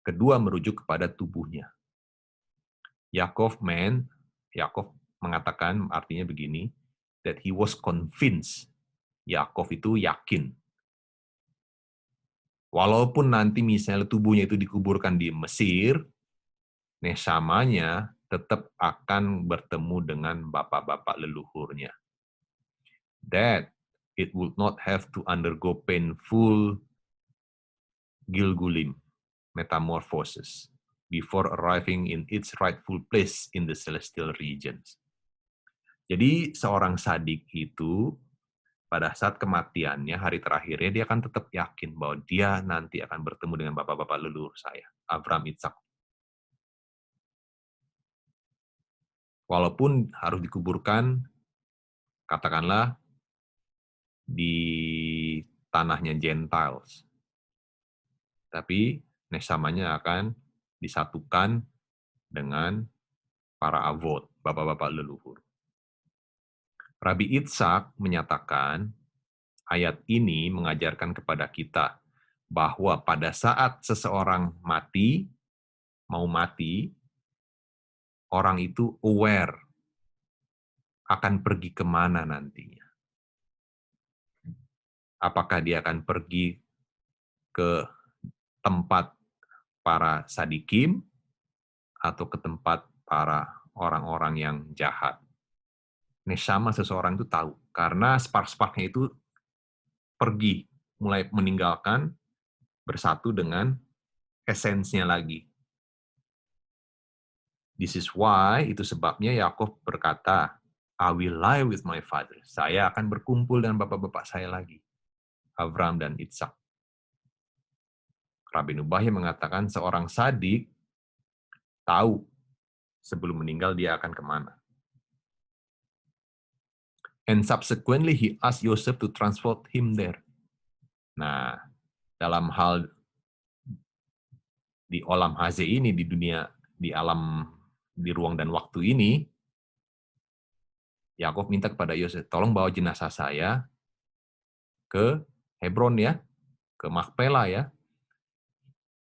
Kedua, merujuk kepada tubuhnya. Yakov mengatakan artinya begini, that he was convinced. Yakov itu yakin. Walaupun nanti misalnya tubuhnya itu dikuburkan di Mesir, neshamanya tetap akan bertemu dengan bapak-bapak leluhurnya. That it would not have to undergo painful Gilgulim, metamorphosis, before arriving in its rightful place in the celestial regions. Jadi seorang sadik itu pada saat kematiannya, hari terakhirnya, dia akan tetap yakin bahwa dia nanti akan bertemu dengan bapak-bapak leluhur saya, Abraham, Ishak. Walaupun harus dikuburkan, katakanlah, di tanahnya Gentiles. Tapi nesamanya akan disatukan dengan para avot, bapak-bapak leluhur. Rabbi Itzhak menyatakan, ayat ini mengajarkan kepada kita bahwa pada saat seseorang mau mati, orang itu aware akan pergi kemana nantinya. Apakah dia akan pergi ke tempat para sadikim atau ke tempat para orang-orang yang jahat. Neshama seseorang itu tahu, karena spark-sparknya itu pergi, mulai meninggalkan, bersatu dengan esensinya lagi. This is why, itu sebabnya Yakov berkata, I will lie with my father. Saya akan berkumpul dengan bapak-bapak saya lagi. Abraham dan Ishak. Rabbi Nubahya mengatakan seorang sadik tahu sebelum meninggal dia akan kemana. And subsequently he asked Joseph to transport him there. Nah, dalam hal di olam haze ini, di dunia, di alam, di ruang dan waktu ini, Yakov minta kepada Yosef, tolong bawa jenazah saya ke Hebron ya, ke Makpela ya.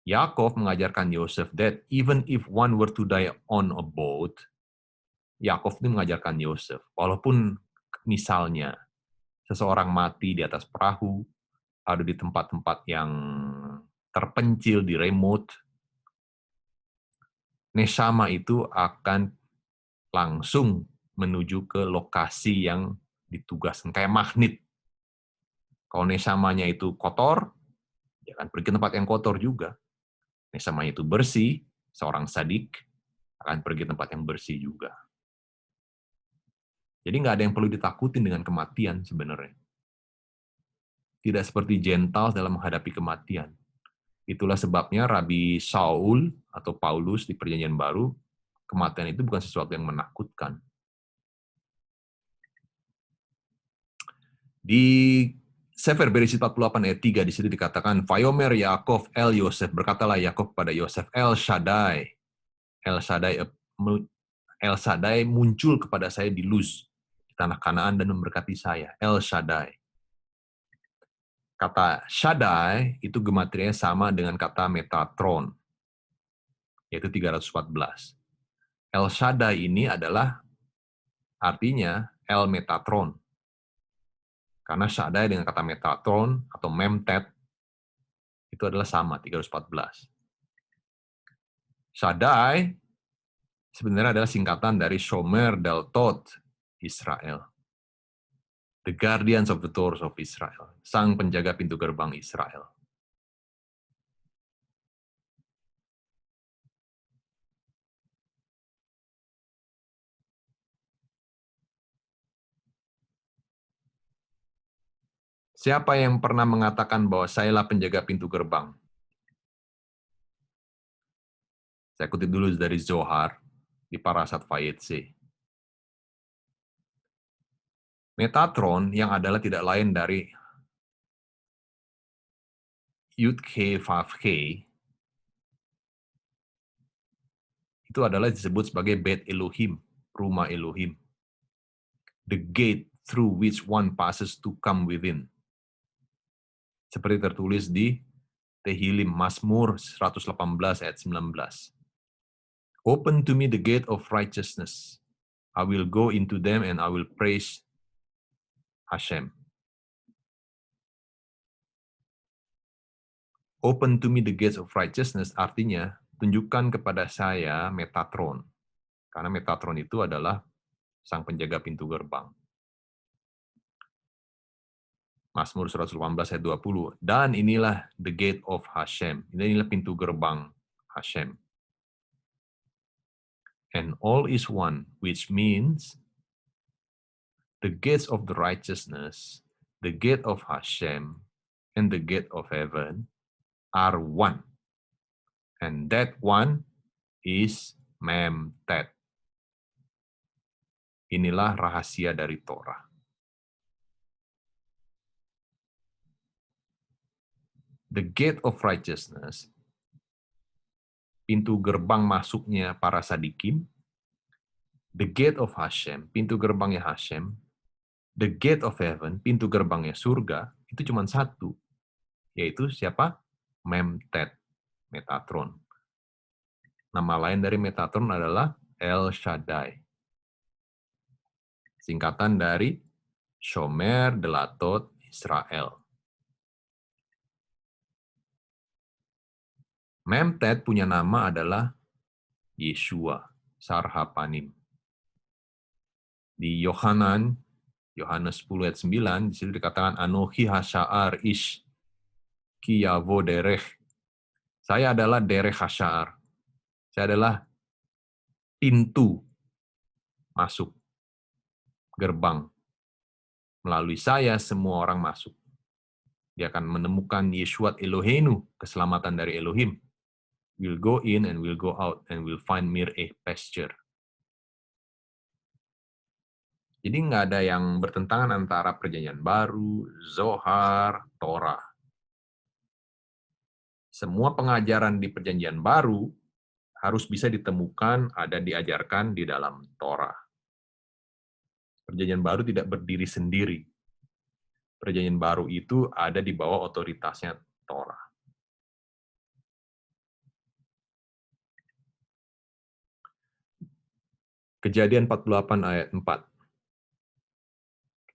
Yakov mengajarkan Yosef that even if one were to die on a boat, Yakov ini mengajarkan Yosef, walaupun misalnya seseorang mati di atas perahu, ada di tempat-tempat yang terpencil, di remote, neshama itu akan langsung menuju ke lokasi yang ditugaskan, kayak magnet. Kalau nesamanya itu kotor, dia akan pergi ke tempat yang kotor juga. Nesamanya itu bersih, seorang sadik akan pergi ke tempat yang bersih juga. Jadi nggak ada yang perlu ditakutin dengan kematian sebenarnya. Tidak seperti Gentiles dalam menghadapi kematian. Itulah sebabnya Rabi Saul atau Paulus di Perjanjian Baru, kematian itu bukan sesuatu yang menakutkan. Di Sefer Bereshit 48 ayat 3 di situ dikatakan, Vayomer Yaakov el Yosef, berkatalah Yaakov pada Yosef, El Shaddai. El Shaddai muncul kepada saya di Luz, di tanah Kanaan dan memberkati saya. El Shaddai. Kata Shaddai itu gematrianya sama dengan kata Metatron, yaitu 314. El Shaddai ini adalah artinya El Metatron. Karena Shaddai dengan kata Metatron atau Memtet itu adalah sama, 314. Shaddai sebenarnya adalah singkatan dari Shomer Daltot Israel. The guardians of the doors of Israel. Sang penjaga pintu gerbang Israel. Siapa yang pernah mengatakan bahwa sayalah penjaga pintu gerbang? Saya kutip dulu dari Zohar di Parashat Vayetse. Metatron yang adalah tidak lain dari Yud K, Vav K, itu adalah disebut sebagai Beit Elohim, rumah Elohim. The gate through which one passes to come within. Seperti tertulis di Tehillim, Mazmur 118 ayat 19. Open to me the gate of righteousness. I will go into them and I will praise Hashem. Open to me the gates of righteousness artinya tunjukkan kepada saya Metatron. Karena Metatron itu adalah sang penjaga pintu gerbang. Mazmur 118 ayat 20. Dan inilah the gate of Hashem. Inilah pintu gerbang Hashem. And all is one, which means the gates of the righteousness, the gate of Hashem, and the gate of heaven are one. And that one is Memtet. Inilah rahasia dari Torah. The gate of righteousness, pintu gerbang masuknya para sadikim. The gate of Hashem, pintu gerbangnya Hashem. The gate of heaven, pintu gerbangnya surga, itu cuma satu. Yaitu siapa? Memtet, Metatron. Nama lain dari Metatron adalah El Shaddai. Singkatan dari Shomer Delatot Israel. Memtet punya nama adalah Yeshua, Sarhapanim. Di Yohanes 10 ayat 9, di situ dikatakan Anochi Hasya'ar Ish Ki Yavo Derech. Saya adalah Derech Hasya'ar. Saya adalah pintu masuk gerbang. Melalui saya semua orang masuk. Dia akan menemukan Yeshuat Eloheinu, keselamatan dari Elohim. We'll go in and we'll go out and we'll find mir'eh pasture. Jadi nggak ada yang bertentangan antara perjanjian baru, Zohar, Torah. Semua pengajaran di perjanjian baru harus bisa ditemukan, ada diajarkan di dalam Torah. Perjanjian baru tidak berdiri sendiri. Perjanjian baru itu ada di bawah otoritasnya Torah. Kejadian 48 ayat 4.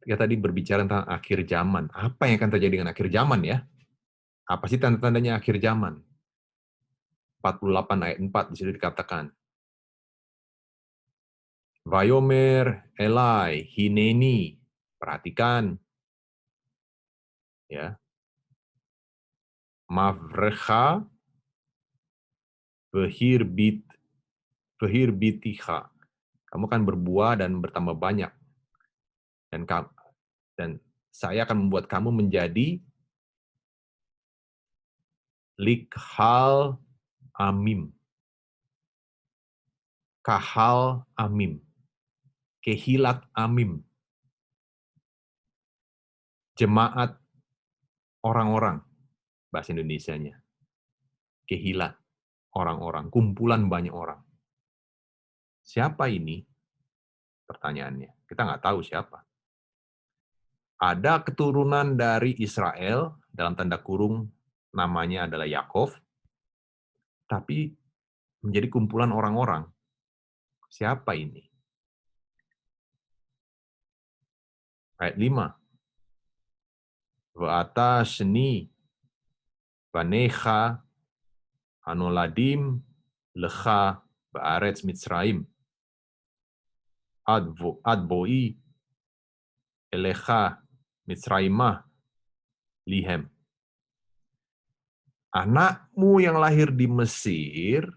Kita tadi berbicara tentang akhir zaman. Apa yang akan terjadi dengan akhir zaman ya? Apa sih tanda-tandanya akhir zaman? 48 ayat 4 di situ dikatakan. Vayomer Elai Hineni. Perhatikan. Ya. Mavrecha Behirbiticha. Kamu akan berbuah dan bertambah banyak. Dan saya akan membuat kamu menjadi likhal amim. Kahal amim. Kehilat amim. Jemaat orang-orang. Bahasa Indonesianya. Kehilat. Orang-orang. Kumpulan banyak orang. Siapa ini? Pertanyaannya. Kita nggak tahu siapa. Ada keturunan dari Israel, dalam tanda kurung namanya adalah Yakov, tapi menjadi kumpulan orang-orang. Siapa ini? Ayat 5. Va'ata sheni banecha anoladim lecha ba'aretz Mitzrayim adboi elecha Mitzrayimah lihem. Anakmu yang lahir di Mesir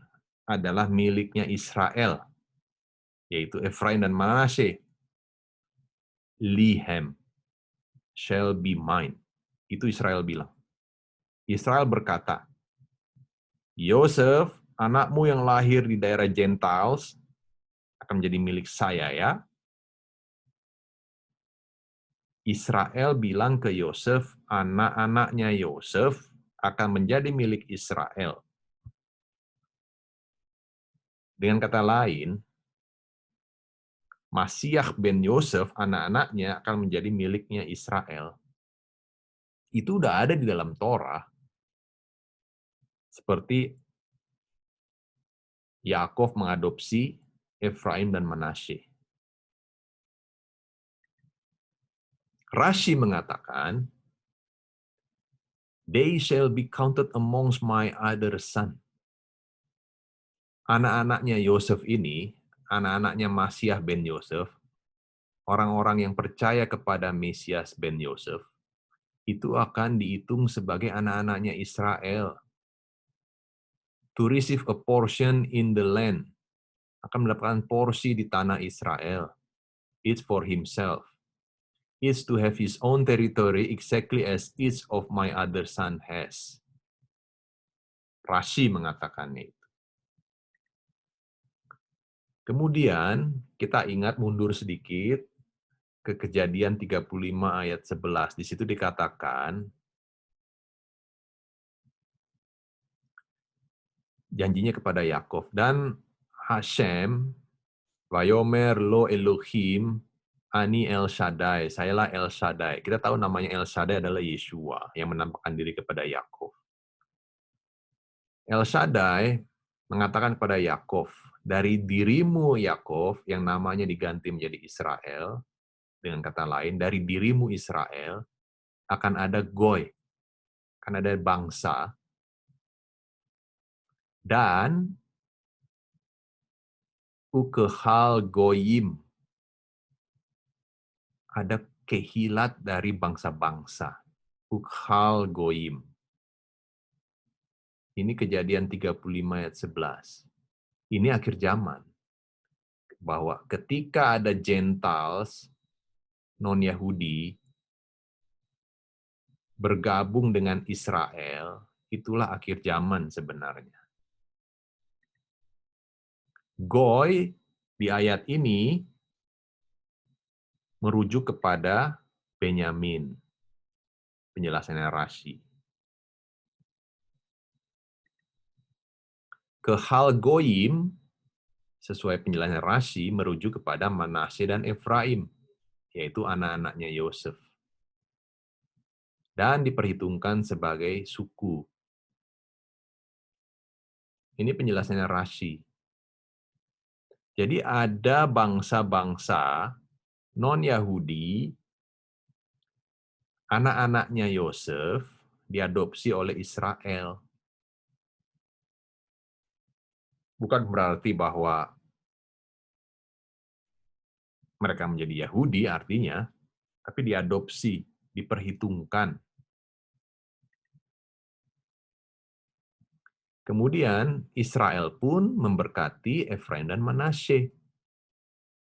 adalah miliknya Israel, yaitu Efraim dan Manasye. Lihem shall be mine. Itu Israel bilang. Israel berkata, Yosef, anakmu yang lahir di daerah Gentiles akan menjadi milik saya ya. Israel bilang ke Yosef, anak-anaknya Yosef akan menjadi milik Israel. Dengan kata lain, Masyah ben Yosef, anak-anaknya akan menjadi miliknya Israel. Itu udah ada di dalam Torah. Seperti Yakov mengadopsi Efraim dan Manasye. Rashi mengatakan, "They shall be counted amongst my other son." Anak-anaknya Yosef ini, anak-anaknya Masyah ben Yosef, orang-orang yang percaya kepada Mesias ben Yosef, itu akan dihitung sebagai anak-anaknya Israel. To receive a portion in the land, akan mendapatkan porsi di tanah Israel. It's for himself. It's to have his own territory exactly as each of my other son has. Rashi mengatakannya itu. Kemudian kita ingat mundur sedikit ke Kejadian 35 ayat 11. Di situ dikatakan janjinya kepada Yakov, dan Hashem Vayomer lo Elohim Ani El Shaddai, sayalah El Shaddai. Kita tahu namanya El Shaddai adalah Yeshua yang menampakkan diri kepada Yakov. El Shaddai mengatakan kepada Yakov, dari dirimu Yakov yang namanya diganti menjadi Israel, dengan kata lain, dari dirimu Israel akan ada Goy, akan ada bangsa, dan ukehal goyim, ada kehilat dari bangsa-bangsa. Ukhal goyim. Ini Kejadian 35 ayat 11. Ini akhir zaman. Bahwa ketika ada Gentiles, non-Yahudi, bergabung dengan Israel, itulah akhir zaman sebenarnya. Goy di ayat ini merujuk kepada Benyamin. Penjelasannya Rashi. Kehal goyim, sesuai penjelasan Rashi, merujuk kepada Manasye dan Efraim, yaitu anak-anaknya Yosef. Dan diperhitungkan sebagai suku. Ini penjelasannya Rashi. Jadi ada bangsa-bangsa non-Yahudi, anak-anaknya Yosef, diadopsi oleh Israel. Bukan berarti bahwa mereka menjadi Yahudi artinya, tapi diadopsi, diperhitungkan. Kemudian Israel pun memberkati Efraim dan Manasye.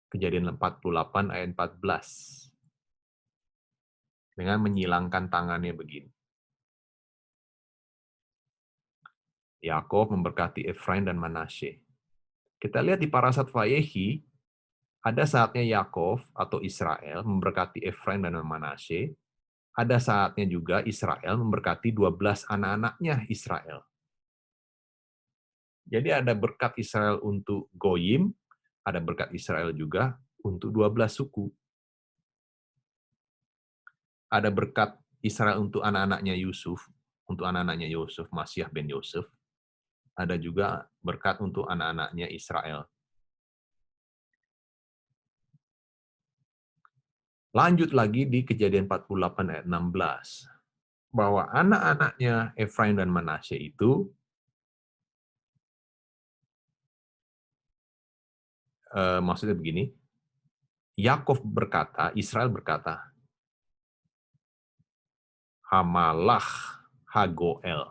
Kejadian 48 ayat 14. Dengan menyilangkan tangannya begini. Yakov memberkati Efraim dan Manasye. Kita lihat di Parashat Vayehi, ada saatnya Yakov atau Israel memberkati Efraim dan Manasye. Ada saatnya juga Israel memberkati 12 anak-anaknya Israel. Jadi ada berkat Israel untuk Goyim, ada berkat Israel juga untuk 12 suku. Ada berkat Israel untuk anak-anaknya Yusuf, untuk anak-anaknya Yosef, Masyah ben Yosef. Ada juga berkat untuk anak-anaknya Israel. Lanjut lagi di Kejadian 48 ayat 16. Bahwa anak-anaknya Efraim dan Manasye itu maksudnya begini, Yakov berkata, Israel berkata, Hamalah Hagoel,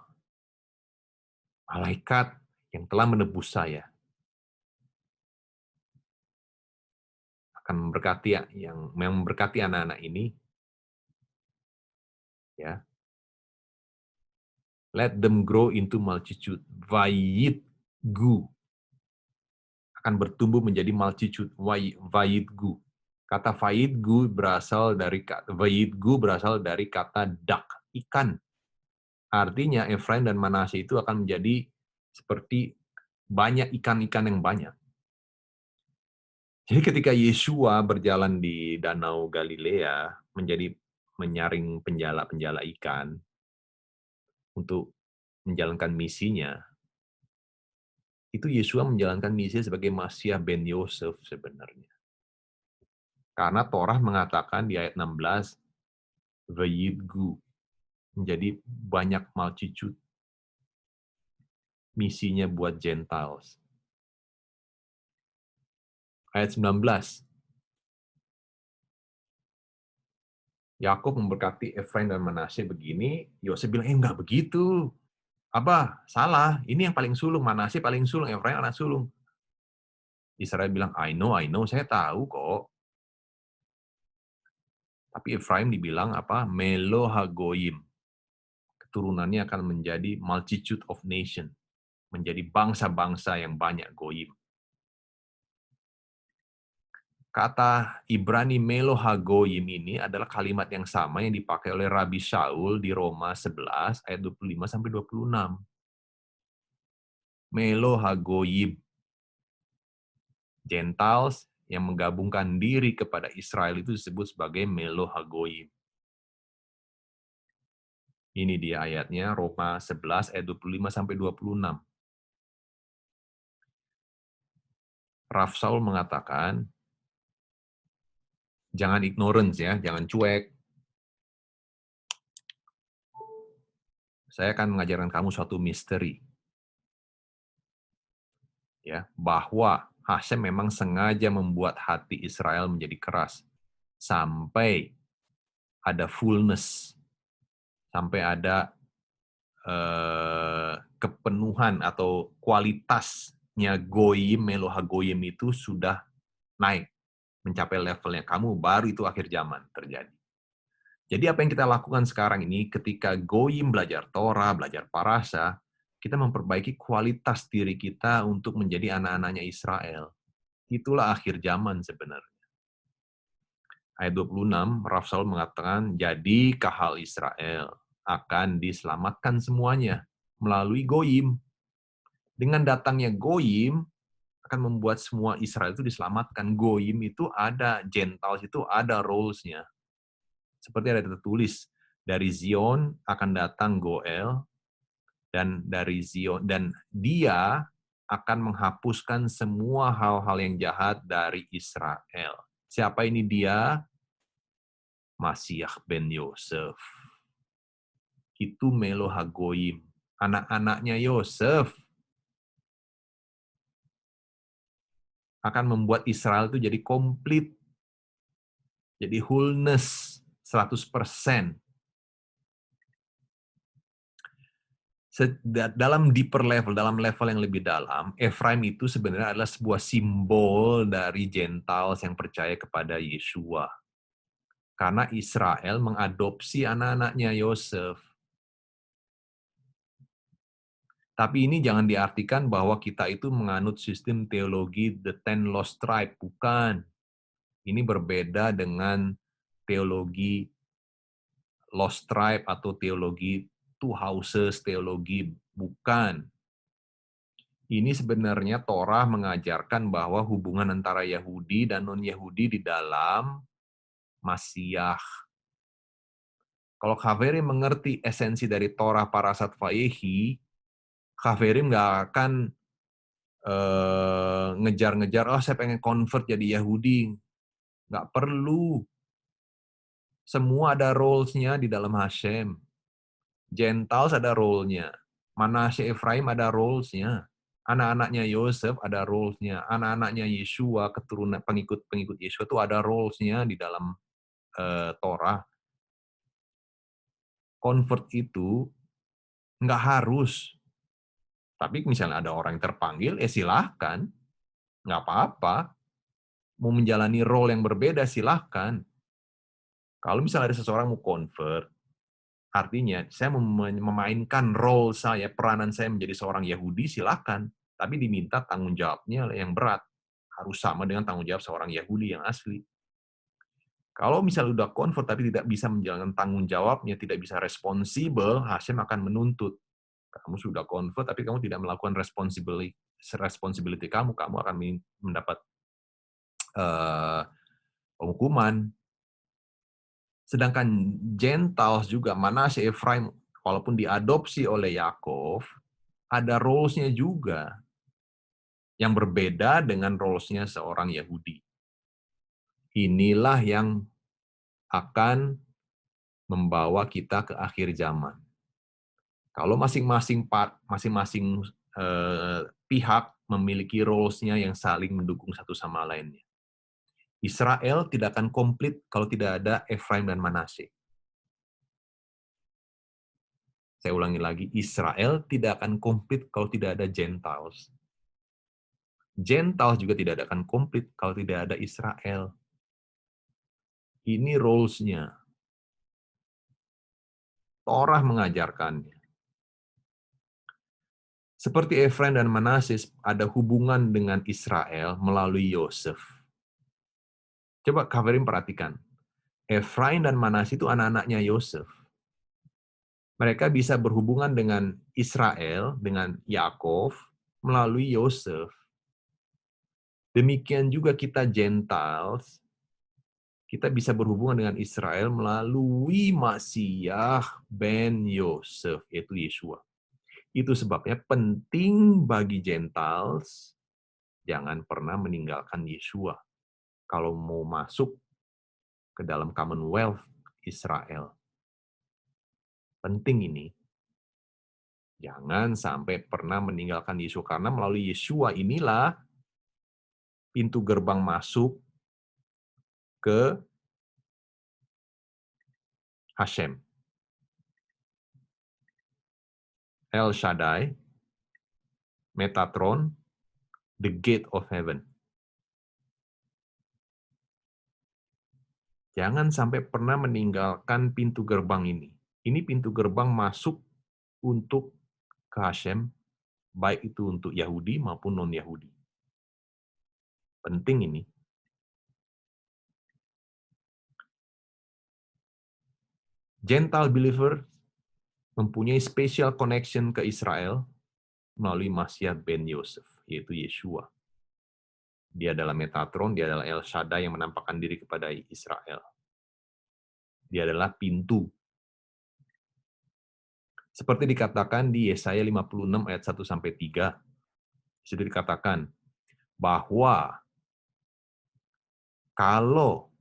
malaikat yang telah menebus saya, akan memberkati yang memberkati anak-anak ini, ya. Let them grow into multitude, vayitgu, akan bertumbuh menjadi multitude, vayitgu. Kata vayitgu berasal dari kata dak, ikan. Artinya Efraim dan Manasye itu akan menjadi seperti banyak ikan-ikan yang banyak. Jadi ketika Yesua berjalan di Danau Galilea menyaring penjala-penjala ikan untuk menjalankan misinya, itu Yesua menjalankan misi sebagai Masiah ben Yosef sebenarnya. Karena Torah mengatakan di ayat 16, Vayidgu, menjadi banyak multitude, misinya buat Gentiles. Ayat 19, Yakub memberkati Efraim dan Manasye begini, Yosef bilang, enggak begitu. Abah, salah. Ini yang paling sulung. Manasye paling sulung, Efraim anak sulung. Israel bilang, I know, saya tahu kok. Tapi Efraim dibilang apa? Melo Hagoyim. Keturunannya akan menjadi multitude of nation. Menjadi bangsa-bangsa yang banyak goyim. Kata Ibrani Melo Hagoyim ini adalah kalimat yang sama yang dipakai oleh Rabi Shaul di Roma 11 ayat 25 sampai 26. Melo Hagoyim. Gentiles yang menggabungkan diri kepada Israel itu disebut sebagai Melo Hagoyim. Ini dia ayatnya, Roma 11 ayat 25 sampai 26. Rav Saul mengatakan, jangan ignorance ya, jangan cuek. Saya akan mengajarkan kamu suatu misteri. Ya, bahwa Hashem memang sengaja membuat hati Israel menjadi keras sampai ada fullness, sampai ada kepenuhan atau kualitasnya goyim, meloha goyim itu sudah naik, mencapai levelnya. Kamu baru itu akhir zaman terjadi. Jadi apa yang kita lakukan sekarang ini, ketika goyim belajar Torah, belajar parasa, kita memperbaiki kualitas diri kita untuk menjadi anak-anaknya Israel. Itulah akhir zaman sebenarnya. Ayat 26, Rav Saul mengatakan, jadi kahal Israel akan diselamatkan semuanya melalui goyim. Dengan datangnya goyim, akan membuat semua Israel itu diselamatkan. Goyim itu ada, Gentiles itu ada roles-nya. Seperti ada tertulis, dari Zion akan datang Goel, dan dari Zion, dan dia akan menghapuskan semua hal-hal yang jahat dari Israel. Siapa ini dia? Masiah ben Yosef. Itu Melo Hagoyim. Anak-anaknya Yosef akan membuat Israel itu jadi komplit. Jadi wholeness 100%. Dalam deeper level, dalam level yang lebih dalam, Efraim itu sebenarnya adalah sebuah simbol dari Gentiles yang percaya kepada Yesua. Karena Israel mengadopsi anak-anaknya Yosef. Tapi ini jangan diartikan bahwa kita itu menganut sistem teologi the Ten Lost Tribe. Bukan. Ini berbeda dengan teologi Lost Tribe atau teologi Two Houses, teologi. Bukan. Ini sebenarnya Torah mengajarkan bahwa hubungan antara Yahudi dan non-Yahudi di dalam Masiah. Kalau Khaverim mengerti esensi dari Torah Parasat Vayehi, Khaverim nggak akan ngejar-ngejar, oh saya pengen convert jadi Yahudi. Nggak perlu. Semua ada roles-nya di dalam Hashem. Gentiles ada role-nya. Manasye Efraim ada roles-nya. Anak-anaknya Yosef ada roles-nya. Anak-anaknya Yeshua, keturunan pengikut-pengikut Yeshua itu ada roles-nya di dalam Torah. Convert itu nggak harus. Tapi misalnya ada orang yang terpanggil, silahkan. Nggak apa-apa. Mau menjalani role yang berbeda, silahkan. Kalau misalnya ada seseorang mau convert, artinya saya memainkan role saya, peranan saya menjadi seorang Yahudi, silahkan. Tapi diminta tanggung jawabnya yang berat. Harus sama dengan tanggung jawab seorang Yahudi yang asli. Kalau misalnya udah convert tapi tidak bisa menjalankan tanggung jawabnya, tidak bisa responsibel, Hashem akan menuntut. Kamu sudah convert tapi kamu tidak melakukan responsibility kamu akan mendapat hukuman. Sedangkan Gentiles juga, Manasye, Efraim, walaupun diadopsi oleh Yakov, ada roles-nya juga yang berbeda dengan roles-nya seorang Yahudi. Inilah yang akan membawa kita ke akhir zaman. Kalau masing-masing pihak memiliki roles-nya yang saling mendukung satu sama lainnya. Israel tidak akan komplit kalau tidak ada Efraim dan Manasye. Saya ulangi lagi, Israel tidak akan komplit kalau tidak ada Gentiles. Gentiles juga tidak akan komplit kalau tidak ada Israel. Ini roles-nya. Torah mengajarkannya. Seperti Efraim dan Manasye ada hubungan dengan Israel melalui Yosef. Coba Kaverin perhatikan. Efraim dan Manasye itu anak-anaknya Yosef. Mereka bisa berhubungan dengan Israel, dengan Yakov, melalui Yosef. Demikian juga kita Gentiles, kita bisa berhubungan dengan Israel melalui Masiyah ben Yosef, yaitu Yeshua. Itu sebabnya penting bagi Gentiles jangan pernah meninggalkan Yeshua kalau mau masuk ke dalam Commonwealth Israel. Penting ini. Jangan sampai pernah meninggalkan Yeshua, karena melalui Yeshua inilah pintu gerbang masuk ke Hashem. El Shaddai, Metatron, the gate of heaven. Jangan sampai pernah meninggalkan pintu gerbang ini. Ini pintu gerbang masuk untuk ke Hashem, baik itu untuk Yahudi maupun non-Yahudi. Penting ini. Gentile believer mempunyai special connection ke Israel melalui Masiyah ben Yosef, yaitu Yeshua. Dia adalah Metatron, dia adalah El Shaddai yang menampakkan diri kepada Israel. Dia adalah pintu. Seperti dikatakan di Yesaya 56 ayat 1-3. Di situ dikatakan bahwa kalau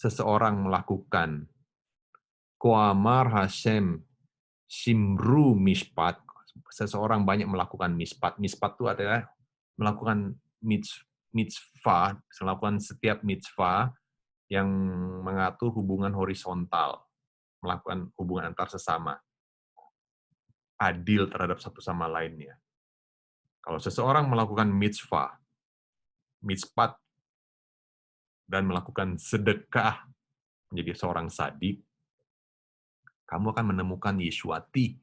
seseorang melakukan Koamar Hashem Simru Mishpat, seseorang banyak melakukan mispat. Mispat itu adalah melakukan mitzvah, melakukan setiap mitzvah yang mengatur hubungan horizontal, melakukan hubungan antar sesama, adil terhadap satu sama lainnya. Kalau seseorang melakukan mitzvah, mitzpat, dan melakukan sedekah menjadi seorang sadik, kamu akan menemukan Yeshuati.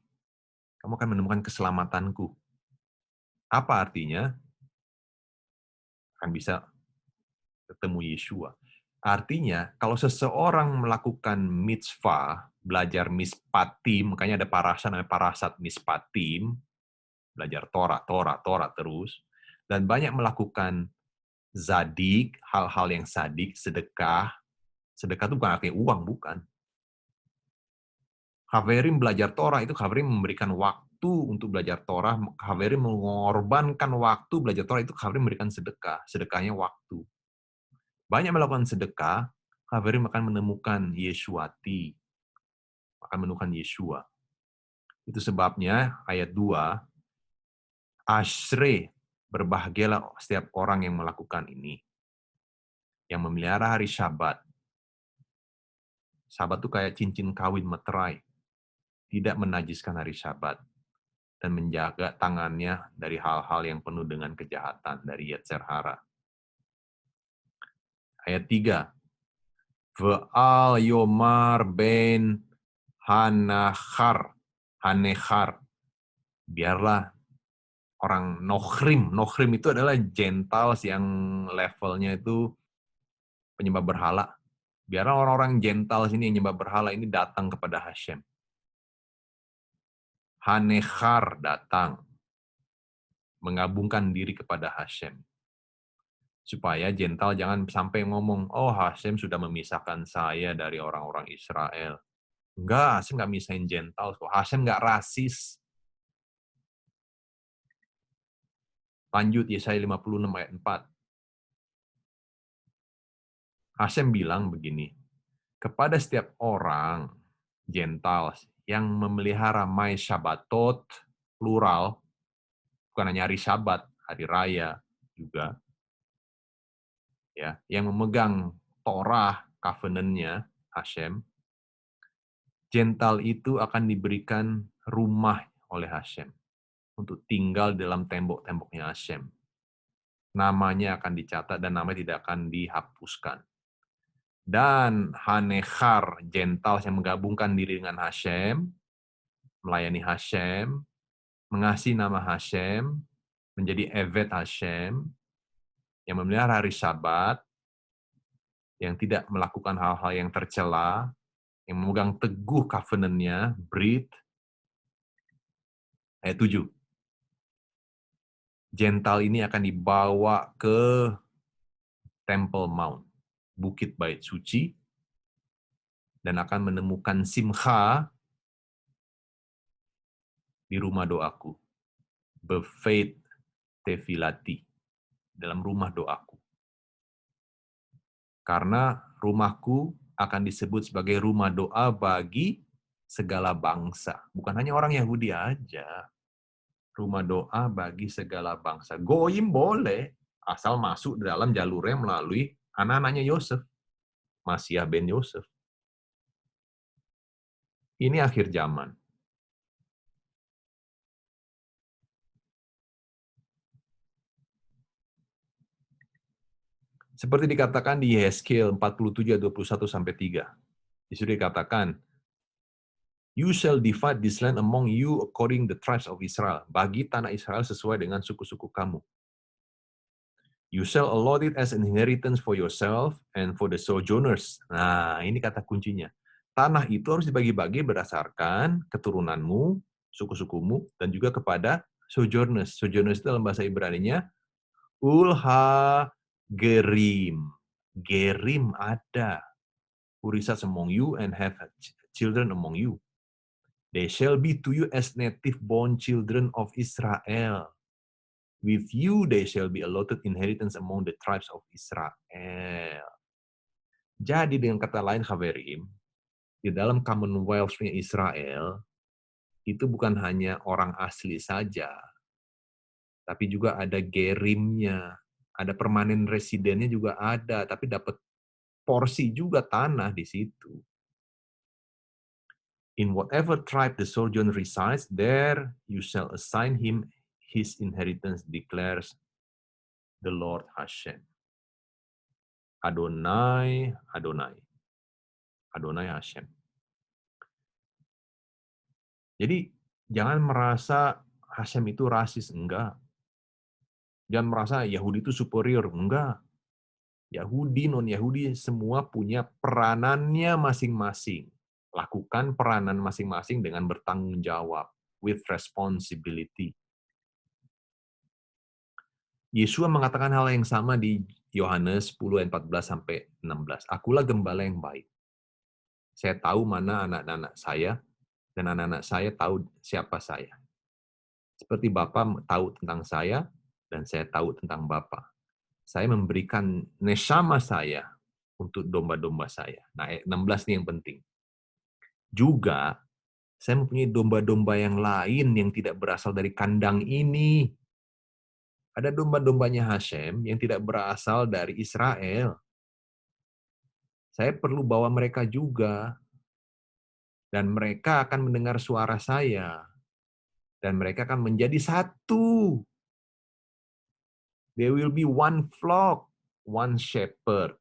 Kamu akan menemukan keselamatanku. Apa artinya? Akan bisa ketemu Yeshua. Artinya, kalau seseorang melakukan mitzvah, belajar mispatim, makanya ada parasat mispatim, belajar Torah terus, dan banyak melakukan zadik, hal-hal yang sadik, sedekah itu bukan artinya uang, bukan. Haverim belajar Torah itu Haverim memberikan waktu untuk belajar Torah, Haverim mengorbankan waktu belajar Torah itu Haverim memberikan sedekah, sedekahnya waktu. Banyak melakukan sedekah, Haverim akan menemukan Yeshuati, akan menemukan Yeshua. Itu sebabnya ayat 2, Ashre, berbahagialah setiap orang yang melakukan ini, yang memelihara hari Syabat. Syabat itu kayak cincin kawin meterai, tidak menajiskan hari Syabat, dan menjaga tangannya dari hal-hal yang penuh dengan kejahatan, dari Yetzer hara. Ayat 3, Ve'al Yomar ben Hanechar, biarlah orang Nochrim itu adalah Gentiles yang levelnya itu penyembah berhala. Biarlah orang-orang Gentiles ini yang menyembah berhala ini datang kepada Hashem. Hanechar datang. Menggabungkan diri kepada Hashem. Supaya jental jangan sampai ngomong, oh Hashem sudah memisahkan saya dari orang-orang Israel. Enggak, Hashem nggak misahin jental kok. Hashem nggak rasis. Lanjut Yesaya 56 ayat 4. Hashem bilang begini, kepada setiap orang jental yang memelihara my Shabbatot, plural, bukan hanya hari Sabat, hari raya juga, ya, yang memegang Torah, covenant-nya Hashem, jental itu akan diberikan rumah oleh Hashem untuk tinggal dalam tembok-temboknya Hashem. Namanya akan dicatat dan namanya tidak akan dihapuskan. Dan Hanechar, jental yang menggabungkan diri dengan Hashem, melayani Hashem, mengasihi nama Hashem, menjadi Evet Hashem, yang memelihara hari Sabat, yang tidak melakukan hal-hal yang tercela, yang memegang teguh covenant-nya, Brit, ayat 7. Jental ini akan dibawa ke Temple Mount, Bukit Bait Suci, dan akan menemukan simcha di rumah doaku. Befeit tefilati, dalam rumah doaku. Karena rumahku akan disebut sebagai rumah doa bagi segala bangsa. Bukan hanya orang Yahudi aja. Rumah doa bagi segala bangsa. Goyim boleh, asal masuk dalam jalurnya melalui anak-anaknya Yosef. Masiah ben Yosef. Ini akhir zaman. Seperti dikatakan di Yehezkiel 47 ayat 21-3. Disitu dikatakan, you shall divide this land among you according the tribes of Israel. Bagi tanah Israel sesuai dengan suku-suku kamu. You shall allot it as an inheritance for yourself and for the sojourners. Nah, ini kata kuncinya. Tanah itu harus dibagi-bagi berdasarkan keturunanmu, suku-sukumu, dan juga kepada sojourners. Sojourners itu dalam bahasa Ibrani-nya ulha gerim. Gerim ada. Who resides among you and have children among you. They shall be to you as native-born children of Israel. With you they shall be allotted inheritance among the tribes of Israel. Jadi dengan kata lain, Haverim, di dalam Commonwealth-nya Israel, itu bukan hanya orang asli saja, tapi juga ada gerimnya, ada permanen residennya juga ada, tapi dapat porsi juga tanah di situ. In whatever tribe the sojourner resides, there you shall assign him his inheritance, declares the Lord Hashem. Adonai, Adonai. Adonai Hashem. Jadi, jangan merasa Hashem itu rasis, enggak. Jangan merasa Yahudi itu superior, enggak. Yahudi, non-Yahudi, semua punya peranannya masing-masing. Lakukan peranan masing-masing dengan bertanggung jawab, with responsibility. Yesua mengatakan hal yang sama di Yohanes 10 ayat 14-16. Akulah gembala yang baik. Saya tahu mana anak-anak saya, dan anak-anak saya tahu siapa saya. Seperti Bapa tahu tentang saya, dan saya tahu tentang Bapa. Saya memberikan neshama saya untuk domba-domba saya. Nah, ayat 16 ini yang penting. Juga, saya mempunyai domba-domba yang lain yang tidak berasal dari kandang ini. Ada domba-dombanya Hashem yang tidak berasal dari Israel. Saya perlu bawa mereka juga. Dan mereka akan mendengar suara saya. Dan mereka akan menjadi satu. There will be one flock, one shepherd.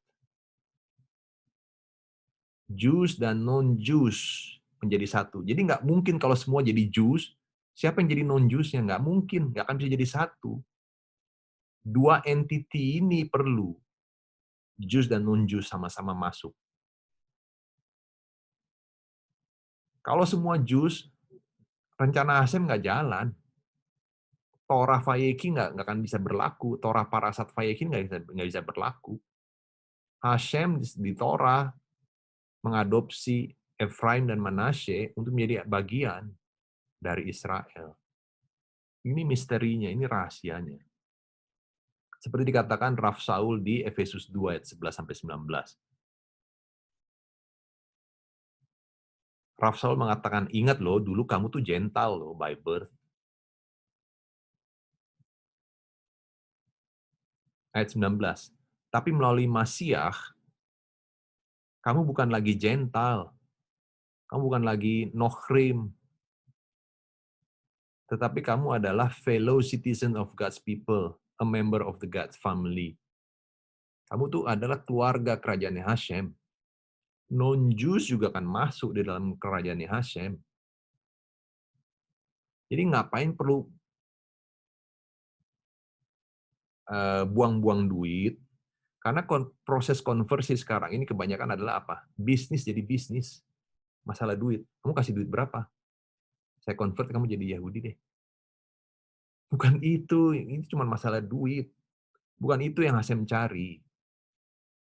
Jews dan non-Jews menjadi satu. Jadi nggak mungkin kalau semua jadi Jews, siapa yang jadi non-Jews-nya? Nggak mungkin, nggak akan bisa jadi satu. Dua entity ini perlu. Jews dan non-Jews sama-sama masuk. Kalau semua Jews, rencana Hashem nggak jalan. Torah Vayikri nggak akan bisa berlaku, Torah Parasat Vayikri nggak bisa berlaku. Hashem di Torah mengadopsi Efraim dan Manasye untuk menjadi bagian dari Israel. Ini misterinya, ini rahasianya. Seperti dikatakan Rav Saul di Efesus 2 ayat 11-19. Rav Saul mengatakan, ingat loh, dulu kamu tuh gentle loh by birth. Ayat 19. Tapi melalui Masiah, kamu bukan lagi gentle. Kamu bukan lagi nochrim. Tetapi kamu adalah fellow citizen of God's people, a member of the God's family. Kamu tuh adalah keluarga kerajaan Hashem. Non-Jews juga akan masuk di dalam kerajaan Hashem. Jadi ngapain perlu buang-buang duit? Karena proses konversi sekarang ini kebanyakan adalah apa? Bisnis jadi bisnis. Masalah duit. Kamu kasih duit berapa? Saya convert kamu jadi Yahudi deh. Bukan itu, ini cuma masalah duit. Bukan itu yang Hashem cari.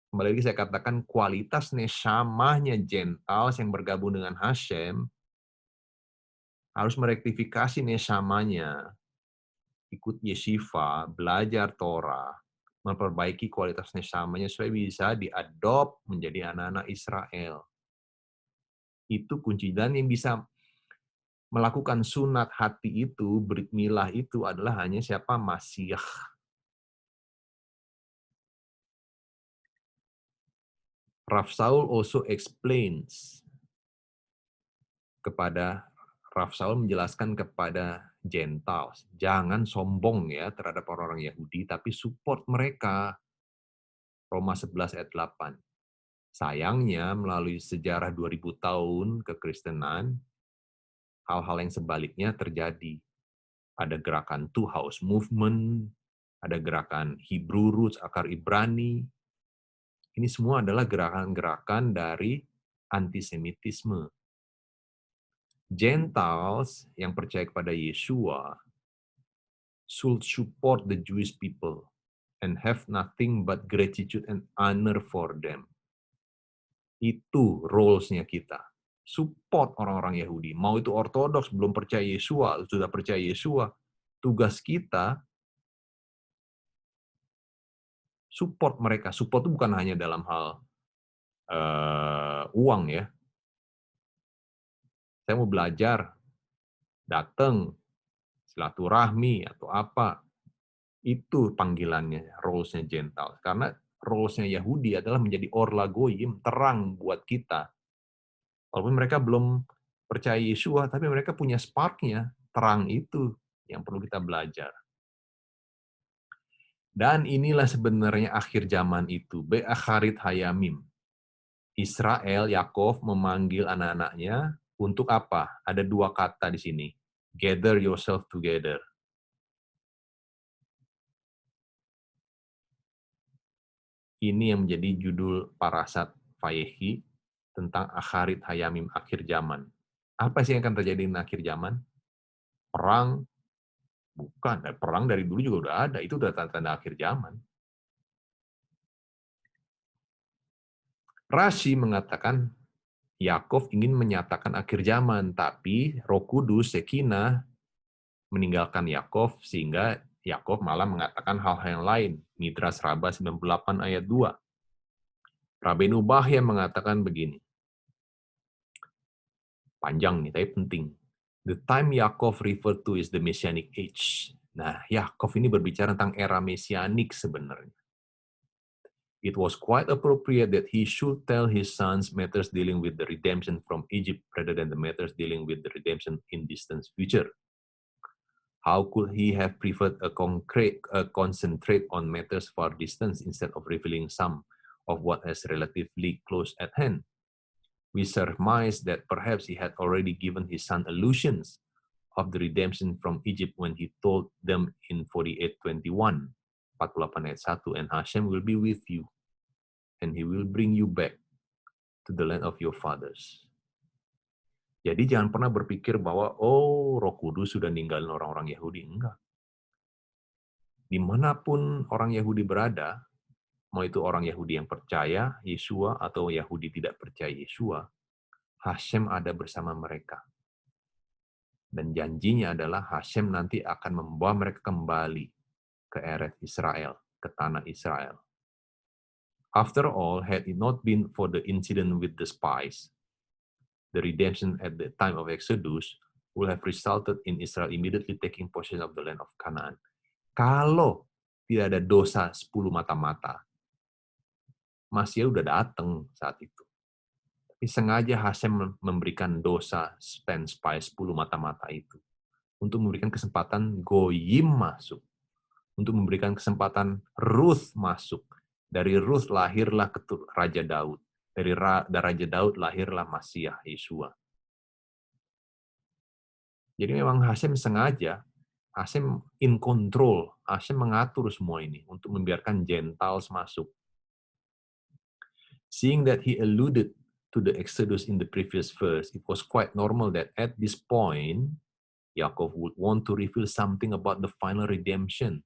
Kembali lagi saya katakan kualitas nesamanya Gentiles yang bergabung dengan Hashem harus merektifikasi nesamanya, ikut yeshiva, belajar Torah, memperbaiki kualitas nesamanya supaya bisa diadop menjadi anak-anak Israel. Itu kunci, dan yang bisa melakukan sunat hati itu, brit milah itu adalah hanya siapa? Masiah. Rav Saul also explains kepada Rav Saul menjelaskan kepada Gentiles, jangan sombong ya terhadap orang-orang Yahudi, tapi support mereka. Roma 11 ayat 8. Sayangnya melalui sejarah 2000 tahun kekristenan, hal-hal yang sebaliknya terjadi. Ada gerakan Two House Movement, ada gerakan Hebrew Roots, akar Ibrani. Ini semua adalah gerakan-gerakan dari antisemitisme. Gentiles yang percaya kepada Yeshua should support the Jewish people and have nothing but gratitude and honor for them. Itu roles-nya kita. Support orang-orang Yahudi. Mau itu Ortodoks, belum percaya Yeshua, sudah percaya Yeshua. Tugas kita support mereka. Support itu bukan hanya dalam hal uang ya. Saya mau belajar, datang, silaturahmi atau apa. Itu panggilannya, roles-nya Gentile. Karena roles-nya Yahudi adalah menjadi orla goyim, terang buat kita. Walaupun mereka belum percaya Yeshua, tapi mereka punya spark-nya, terang itu yang perlu kita belajar. Dan inilah sebenarnya akhir zaman itu, Be'akharit Hayamim. Israel, Yakov memanggil anak-anaknya untuk apa? Ada dua kata di sini. Gather yourself together. Ini yang menjadi judul Parasat Vayehi tentang Akharit Hayamim, akhir zaman. Apa sih yang akan terjadi di akhir zaman? Perang? Bukan. Perang dari dulu juga udah ada. Itu udah tanda-tanda akhir zaman. Rashi mengatakan Yakov ingin menyatakan akhir zaman, tapi Roh Kudus, Sekinah, meninggalkan Yakov sehingga Yakov malah mengatakan hal-hal yang lain. Midras Rabbah 98 ayat 2. Rabbeinu Bahya mengatakan begini. Panjang nih, tapi penting. The time Yakov referred to is the Messianic age. Nah, Yakov ini berbicara tentang era Mesianik sebenarnya. It was quite appropriate that he should tell his sons matters dealing with the redemption from Egypt rather than the matters dealing with the redemption in distant future. How could he have preferred a concentrate on matters far distant instead of revealing some of what is relatively close at hand? We surmise that perhaps he had already given his son allusions of the redemption from Egypt when he told them in 48:21, 48 ayat 1, and Hashem will be with you, and he will bring you back to the land of your fathers. Jadi jangan pernah berpikir bahwa, oh Roh Kudus sudah ninggalin orang-orang Yahudi. Enggak. Dimanapun orang Yahudi berada, mau itu orang Yahudi yang percaya Yesua atau Yahudi tidak percaya Yesua, Hashem ada bersama mereka. Dan janjinya adalah Hashem nanti akan membawa mereka kembali ke Eretz Israel, ke tanah Israel. After all, had it not been for the incident with the spies, the redemption at the time of Exodus would have resulted in Israel immediately taking possession of the land of Canaan. Kalau tidak ada dosa 10 mata-mata, Masiah udah datang saat itu. Tapi sengaja Hashem memberikan dosa spy 10 mata-mata itu untuk memberikan kesempatan Goyim masuk, untuk memberikan kesempatan Ruth masuk. Dari Ruth lahirlah Raja Daud. Dari Raja Daud lahirlah Masiah, Yesua. Jadi memang Hashem sengaja, Hashem in control, Hashem mengatur semua ini untuk membiarkan Gentiles masuk. Seeing that he alluded to the Exodus in the previous verse, it was quite normal that at this point, Yaakov would want to reveal something about the final redemption.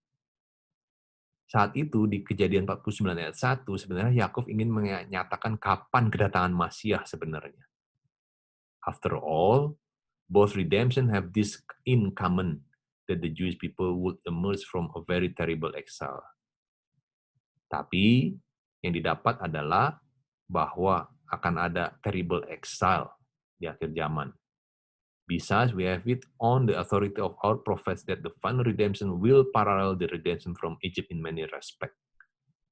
Saat itu, di Kejadian 49 ayat 1, sebenarnya Yaakov ingin menyatakan kapan kedatangan Masiah sebenarnya. After all, both redemption have this in common, that the Jewish people would emerge from a very terrible exile. Tapi, yang didapat adalah bahwa akan ada terrible exile di akhir zaman. Besides, we have it on the authority of our prophets that the final redemption will parallel the redemption from Egypt in many respects.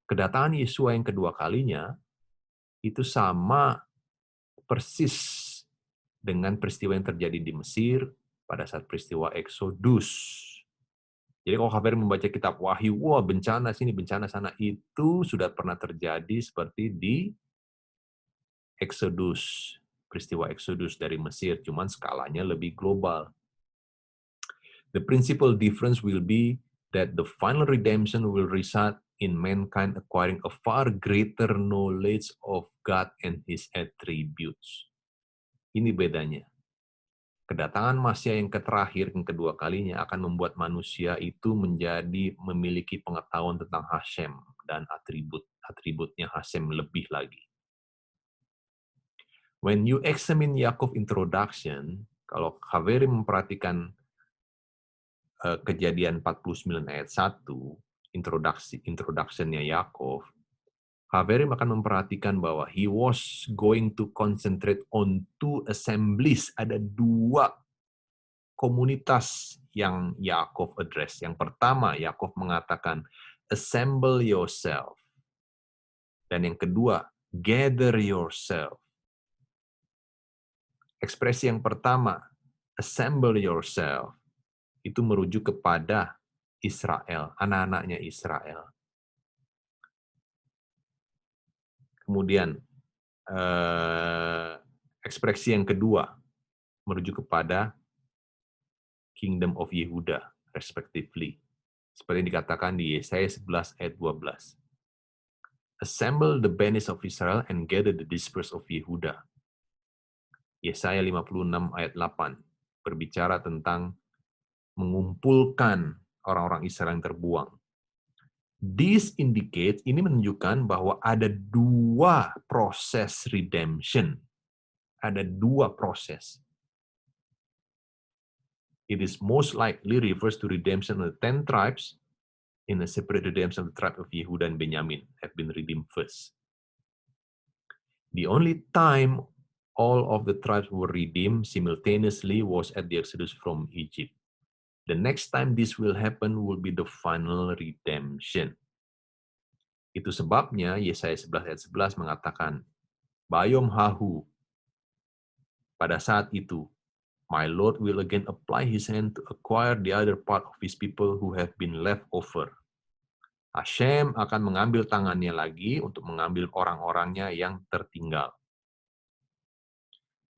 Kedatangan Yesua yang kedua kalinya itu sama persis dengan peristiwa yang terjadi di Mesir pada saat peristiwa Exodus. Jadi kalau kalian membaca kitab Wahyu, wah bencana sini, bencana sana, itu sudah pernah terjadi seperti di Exodus. Peristiwa Exodus dari Mesir, cuman skalanya lebih global. The principal difference will be that the final redemption will result in mankind acquiring a far greater knowledge of God and His attributes. Ini bedanya. Kedatangan Masiah yang terakhir, yang kedua kalinya, akan membuat manusia itu menjadi memiliki pengetahuan tentang Hashem dan atributnya Hashem lebih lagi. When you examine Yaakov introduction, kalau Kaveri memperhatikan Kejadian 49 ayat 1, introduction-nya Yaakov, Kaveri akan memperhatikan bahwa he was going to concentrate on two assemblies. Ada dua komunitas yang Yaakov address. Yang pertama, Yaakov mengatakan, assemble yourself. Dan yang kedua, gather yourself. Ekspresi yang pertama, assemble yourself, itu merujuk kepada Israel, anak-anaknya Israel. Kemudian, ekspresi yang kedua, merujuk kepada Kingdom of Yehuda, respectively. Seperti yang dikatakan di Yesaya 11 ayat 12. Assemble the bands of Israel and gather the dispersed of Yehuda. Yesaya 56 ayat 8 berbicara tentang mengumpulkan orang-orang Israel yang terbuang. This indicates, ini menunjukkan bahwa ada dua proses redemption. Ada dua proses. It is most likely refers to redemption of the 10 tribes in a separate redemption of the tribe of Yehuda and Benjamin have been redeemed first. The only time all of the tribes were redeemed simultaneously was at the Exodus from Egypt. The next time this will happen will be the final redemption. Itu sebabnya Yesaya 11 ayat 11 mengatakan, Bayom hahu, pada saat itu, my Lord will again apply his hand to acquire the other part of his people who have been left over. Hashem akan mengambil tangannya lagi untuk mengambil orang-orangnya yang tertinggal.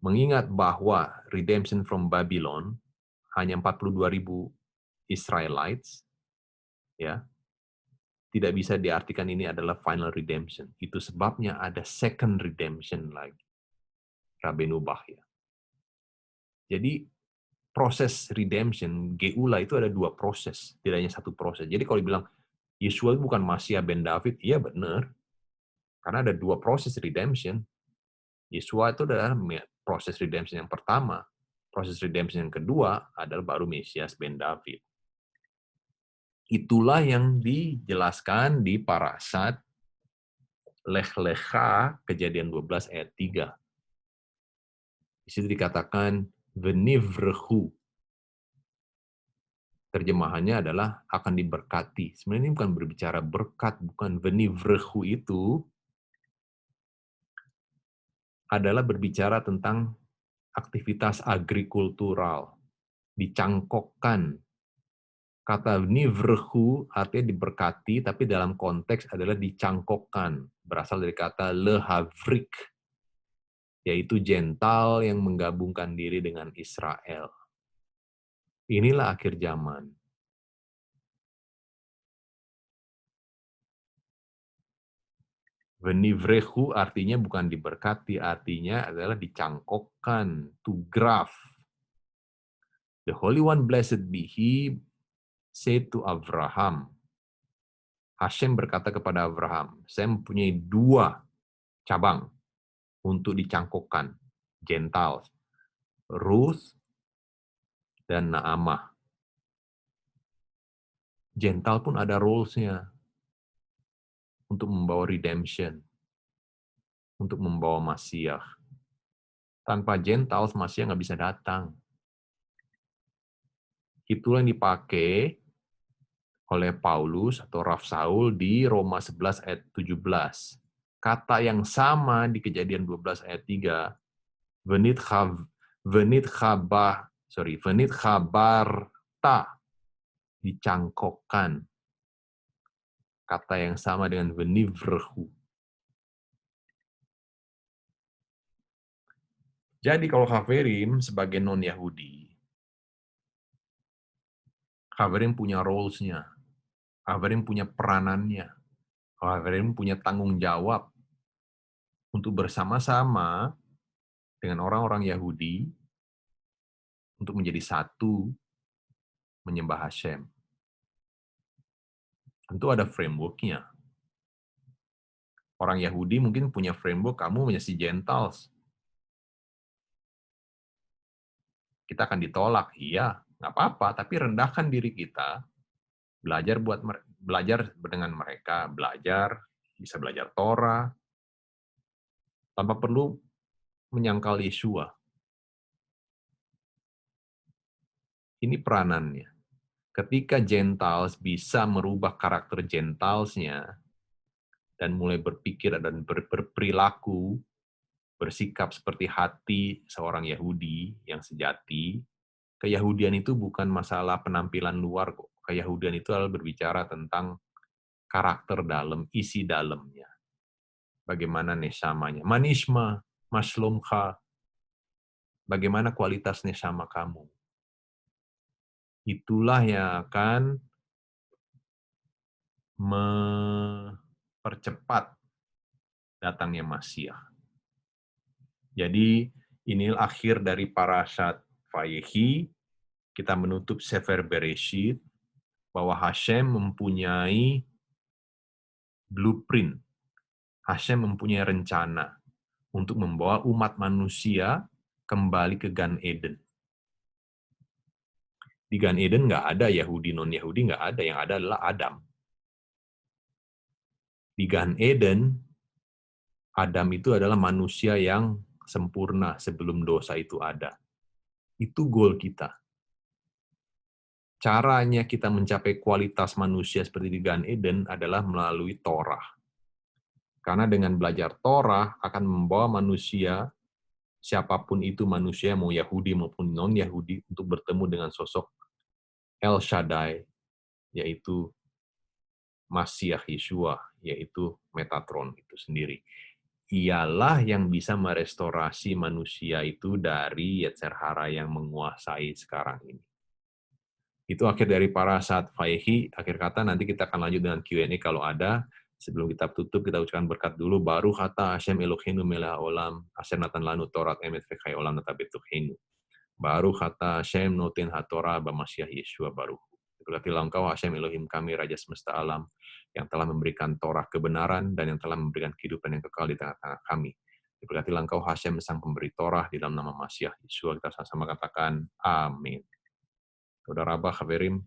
Mengingat bahwa redemption from Babylon hanya 42.000 Israelites, ya, tidak bisa diartikan ini adalah final redemption. Itu sebabnya ada second redemption lagi. Rabbeinu Bachya. Jadi, proses redemption, geula itu ada 2 proses, tidak hanya 1 proses. Jadi kalau dibilang, Yeshua bukan Masiah ben David, iya benar. Karena ada 2 proses redemption. Yeshua itu adalah proses redemption yang pertama. Proses redemption yang kedua adalah baru Mesias ben David. Itulah yang dijelaskan di parasat Lech Lecha, Kejadian 12 ayat 3. Di situ dikatakan, Venivrehu. Terjemahannya adalah akan diberkati. Sebenarnya ini bukan berbicara berkat, bukan venivrehu itu adalah berbicara tentang aktivitas agrikultural. Dicangkokkan. Kata nivrehu artinya diberkati, tapi dalam konteks adalah dicangkokkan. Berasal dari kata lehavrik, yaitu jental yang menggabungkan diri dengan Israel. Inilah akhir zaman. Venivrehu artinya bukan diberkati, artinya adalah dicangkokkan, to graft. The Holy One, blessed be He, said to Abraham. Hashem berkata kepada Abraham, saya mempunyai 2 cabang untuk dicangkokkan, Gentiles, Ruth dan Naamah. Gentile pun ada roles-nya untuk membawa redemption, untuk membawa Masiah. Tanpa Gentiles, Masiah nggak bisa datang. Itulah yang dipakai oleh Paulus atau Raf Saul di Roma 11 ayat 17. Kata yang sama di Kejadian 12 ayat 3, venit khabarta, dicangkokkan. Kata yang sama dengan venivrehu. Jadi kalau Haverim sebagai non-Yahudi, Haverim punya roles-nya, Haverim punya peranannya, Haverim punya tanggung jawab untuk bersama-sama dengan orang-orang Yahudi untuk menjadi satu menyembah Hashem. Tentu ada framework-nya. Orang Yahudi mungkin punya framework, kamu menjadi Gentiles. Kita akan ditolak, iya, nggak apa-apa, tapi rendahkan diri kita, belajar dengan mereka, bisa belajar Torah, tanpa perlu menyangkal Yeshua. Ini peranannya. Ketika Gentiles bisa merubah karakter Gentiles-nya, dan mulai berpikir dan berperilaku, bersikap seperti hati seorang Yahudi yang sejati, keyahudian itu bukan masalah penampilan luar kok. Keyahudian itu adalah berbicara tentang karakter dalam, isi dalamnya. Bagaimana nesamanya. Manishma, maslumka, bagaimana kualitas nesama kamu. Itulah yang akan mempercepat datangnya Masiah. Jadi, inilah akhir dari parashat Vayehi. Kita menutup Sefer Bereshit, bahwa Hashem mempunyai blueprint. Hashem mempunyai rencana untuk membawa umat manusia kembali ke Gan Eden. Di Gan Eden nggak ada Yahudi, non-Yahudi nggak ada. Yang ada adalah Adam. Di Gan Eden, Adam itu adalah manusia yang sempurna sebelum dosa itu ada. Itu goal kita. Caranya kita mencapai kualitas manusia seperti di Gan Eden adalah melalui Torah. Karena dengan belajar Torah akan membawa manusia, siapapun itu manusia, mau Yahudi maupun non-Yahudi, untuk bertemu dengan sosok El Shaddai, yaitu Masiah Yeshua, yaitu Metatron itu sendiri. Ialah yang bisa merestorasi manusia itu dari Yetzer Hara yang menguasai sekarang ini. Itu akhir dari parashat Vayehi. Akhir kata, nanti kita akan lanjut dengan Q&A kalau ada. Sebelum kita tutup, kita ucapkan berkat dulu. Baru kata Hashem Eloheinu melech haolam, asher natan lanu Torat emet v'chai olam natabet tuchenu. Baru kata Hashem notin hatorah b'Mashiach Yeshua baru. Diberkatilah engkau Hashem Elohim kami, Raja semesta alam, yang telah memberikan Torah kebenaran dan yang telah memberikan kehidupan yang kekal di tengah-tengah kami. Diberkatilah engkau Hashem sang pemberi Torah di dalam nama Mashiach Yeshua. Kita sama-sama katakan amin. Saudara Abah, Haverim,